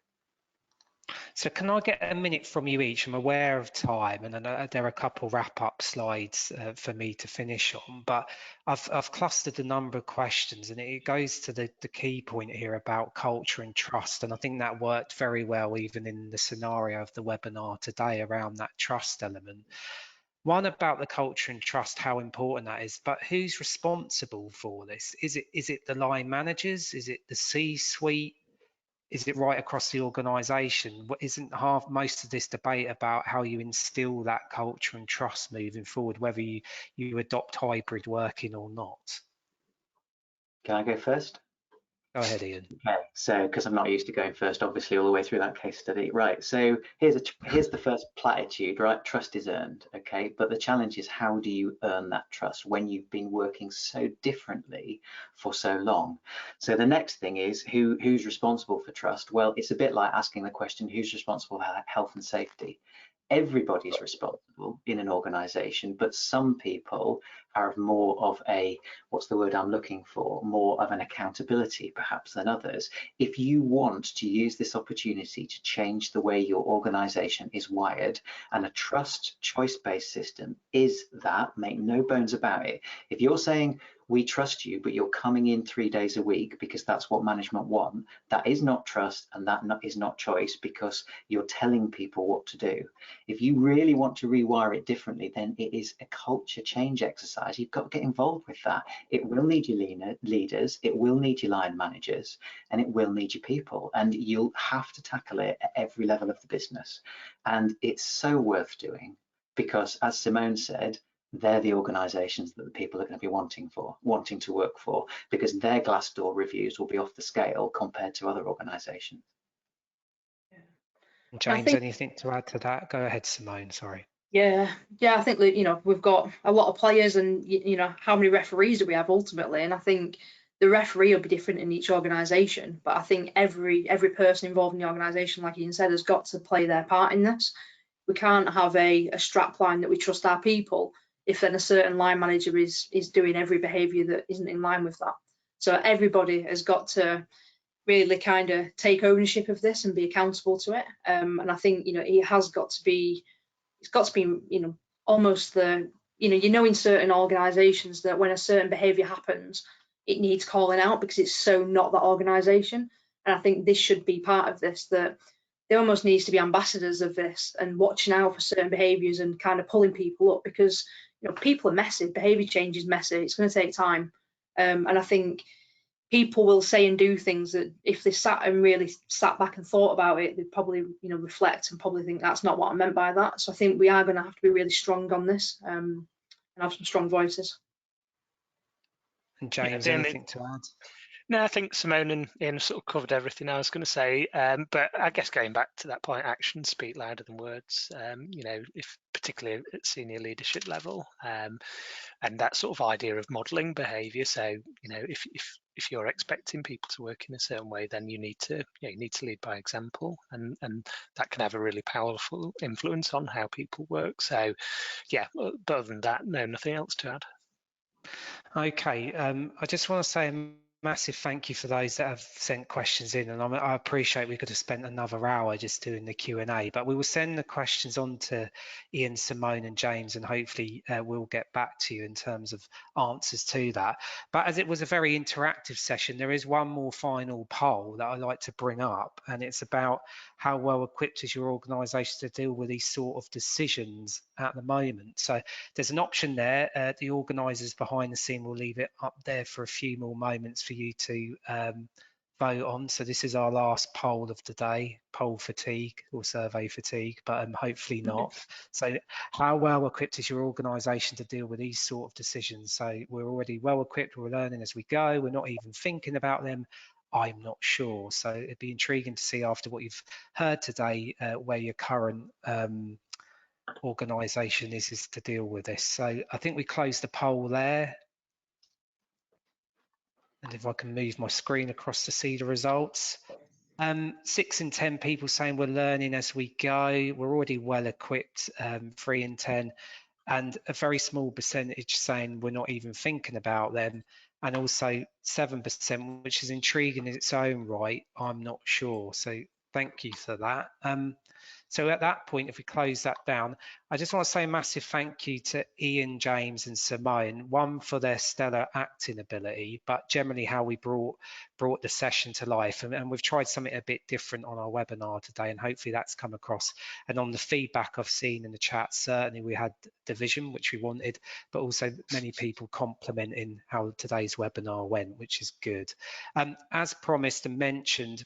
So can I get a minute from you each? I'm aware of time, and I know there are a couple wrap-up slides for me to finish on, but I've clustered a number of questions, and it goes to the key point here about culture and trust, and I think that worked very well even in the scenario of the webinar today around that trust element. One about the culture and trust, how important that is, but who's responsible for this? Is it the line managers? Is it the C-suite? Is it right across the organisation? Isn't most of this debate about how you instill that culture and trust moving forward, whether you adopt hybrid working or not? Can I go first? Go ahead, Ian. Okay, so because I'm not used to going first, obviously, all the way through that case study. Right, so here's the first platitude, right? Trust is earned, okay? But the challenge is, how do you earn that trust when you've been working so differently for so long? So the next thing is, who's responsible for trust? Well, it's a bit like asking the question, who's responsible for health and safety? Everybody's responsible in an organization, but some people are more of a, what's the word I'm looking for, more of an accountability perhaps than others. If you want to use this opportunity to change the way your organization is wired, and a trust choice-based system is that, make no bones about it. If you're saying, we trust you, but you're coming in 3 days a week because that's what management want, that is not trust, and that is not choice, because you're telling people what to do. If you really want to rewire it differently, then it is a culture change exercise. You've got to get involved with that. It will need your leaders, it will need your line managers, and it will need your people, and you'll have to tackle it at every level of the business. And it's so worth doing, because as Simone said, they're the organizations that the people are going to be wanting to work for, because their Glassdoor reviews will be off the scale compared to other organizations. James, anything to add to that? Go ahead, Simone, sorry. Yeah, I think that, you know, we've got a lot of players, and you know, how many referees do we have ultimately? And I think the referee will be different in each organisation, but I think every person involved in the organisation, like Ian said, has got to play their part in this. We can't have a strap line that we trust our people if then a certain line manager is doing every behaviour that isn't in line with that. So everybody has got to really kind of take ownership of this and be accountable to it. And I think, you know, it's got to be, you know, almost the, you know, in certain organisations that when a certain behaviour happens, it needs calling out because it's so not that organisation. And I think this should be part of this, that there almost needs to be ambassadors of this and watching out for certain behaviours and kind of pulling people up, because, you know, people are messy, behaviour change is messy, it's going to take time. And I think people will say and do things that if they really sat back and thought about it, they'd probably, you know, reflect and probably think that's not what I meant by that. So I think we are going to have to be really strong on this and have some strong voices. And James, anything to add? No, I think Simone and Ian sort of covered everything I was going to say, but I guess going back to that point, actions speak louder than words, you know, if particularly at senior leadership level, and that sort of idea of modelling behaviour. So, you know, if you're expecting people to work in a certain way, then you need to lead by example, and that can have a really powerful influence on how people work. So, yeah, but other than that, no, nothing else to add. Okay, I just want to say a massive thank you for those that have sent questions in, and I appreciate we could have spent another hour just doing the Q&A, but we will send the questions on to Ian, Simone and James, and hopefully we'll get back to you in terms of answers to that. But as it was a very interactive session, there is one more final poll that I'd like to bring up, and it's about how well equipped is your organisation to deal with these sort of decisions at the moment. So there's an option there. The organisers behind the scene will leave it up there for a few more moments for you to vote on. So this is our last poll of the day, poll fatigue or survey fatigue, but hopefully not. So how well equipped is your organisation to deal with these sort of decisions? So we're already well equipped, we're learning as we go, we're not even thinking about them. I'm not sure. So it'd be intriguing to see after what you've heard today where your current organisation is to deal with this. So I think we close the poll there. And if I can move my screen across to see the results. 6 in 10 people saying we're learning as we go. We're already well equipped, 3 in 10. And a very small percentage saying we're not even thinking about them. And also 7%, which is intriguing in its own right. I'm not sure. So thank you for that. So at that point, if we close that down, I just want to say a massive thank you to Ian, James and Simone, one for their stellar acting ability, but generally how we brought the session to life. And we've tried something a bit different on our webinar today, and hopefully that's come across. And on the feedback I've seen in the chat, certainly we had the vision, which we wanted, but also many people complimenting how today's webinar went, which is good. As promised and mentioned,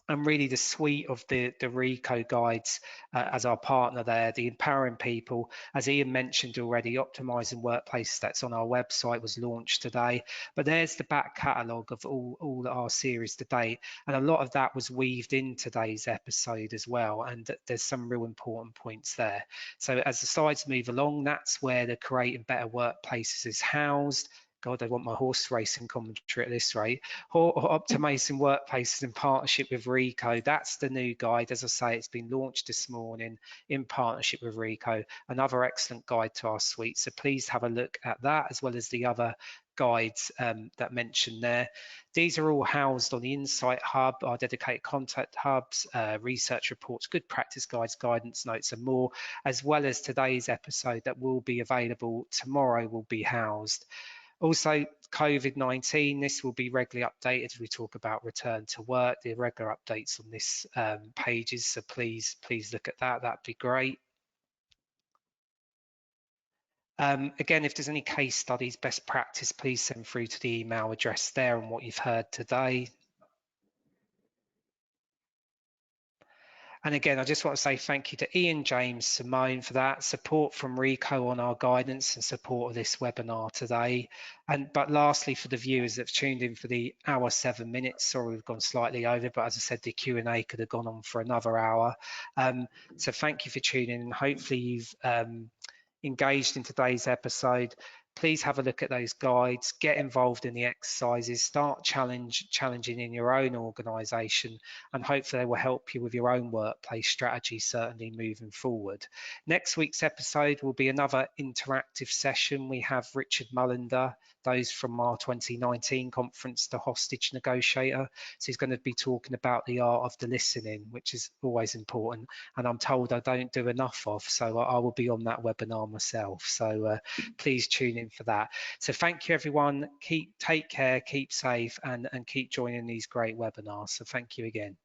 and really the suite of the RICO guides as our partner there, the Empowering People, as Ian mentioned already, Optimising Workplaces, that's on our website, was launched today. But there's the back catalogue of all our series to date. And a lot of that was weaved in today's episode as well. And there's some real important points there. So as the slides move along, that's where the Creating Better Workplaces is housed. God, I want my horse racing commentary at this rate. Optimising Workplaces in partnership with RICO. That's the new guide. As I say, it's been launched this morning in partnership with RICO. Another excellent guide to our suite. So please have a look at that, as well as the other guides that mentioned there. These are all housed on the Insight Hub, our dedicated contact hubs, research reports, good practice guides, guidance notes and more, as well as today's episode that will be available tomorrow will be housed. Also, COVID-19, this will be regularly updated as we talk about return to work, the regular updates on this pages. So please look at that. That'd be great. Again, if there's any case studies, best practice, please send through to the email address there on what you've heard today. And again, I just want to say thank you to Ian, James, Simone for that support from RICO on our guidance and support of this webinar today. But lastly, for the viewers that have tuned in for the hour 7 minutes, sorry we've gone slightly over, but as I said, the Q&A could have gone on for another hour. So thank you for tuning in, and hopefully you've engaged in today's episode. Please have a look at those guides, get involved in the exercises, start challenging in your own organisation, and hopefully they will help you with your own workplace strategy, certainly moving forward. Next week's episode will be another interactive session. We have Richard Mullender, those from our 2019 conference, the hostage negotiator. So he's going to be talking about the art of the listening, which is always important, and I'm told I don't do enough of, so I will be on that webinar myself. So please tune in for that. So thank you everyone, take care, keep safe, and keep joining these great webinars. So thank you again.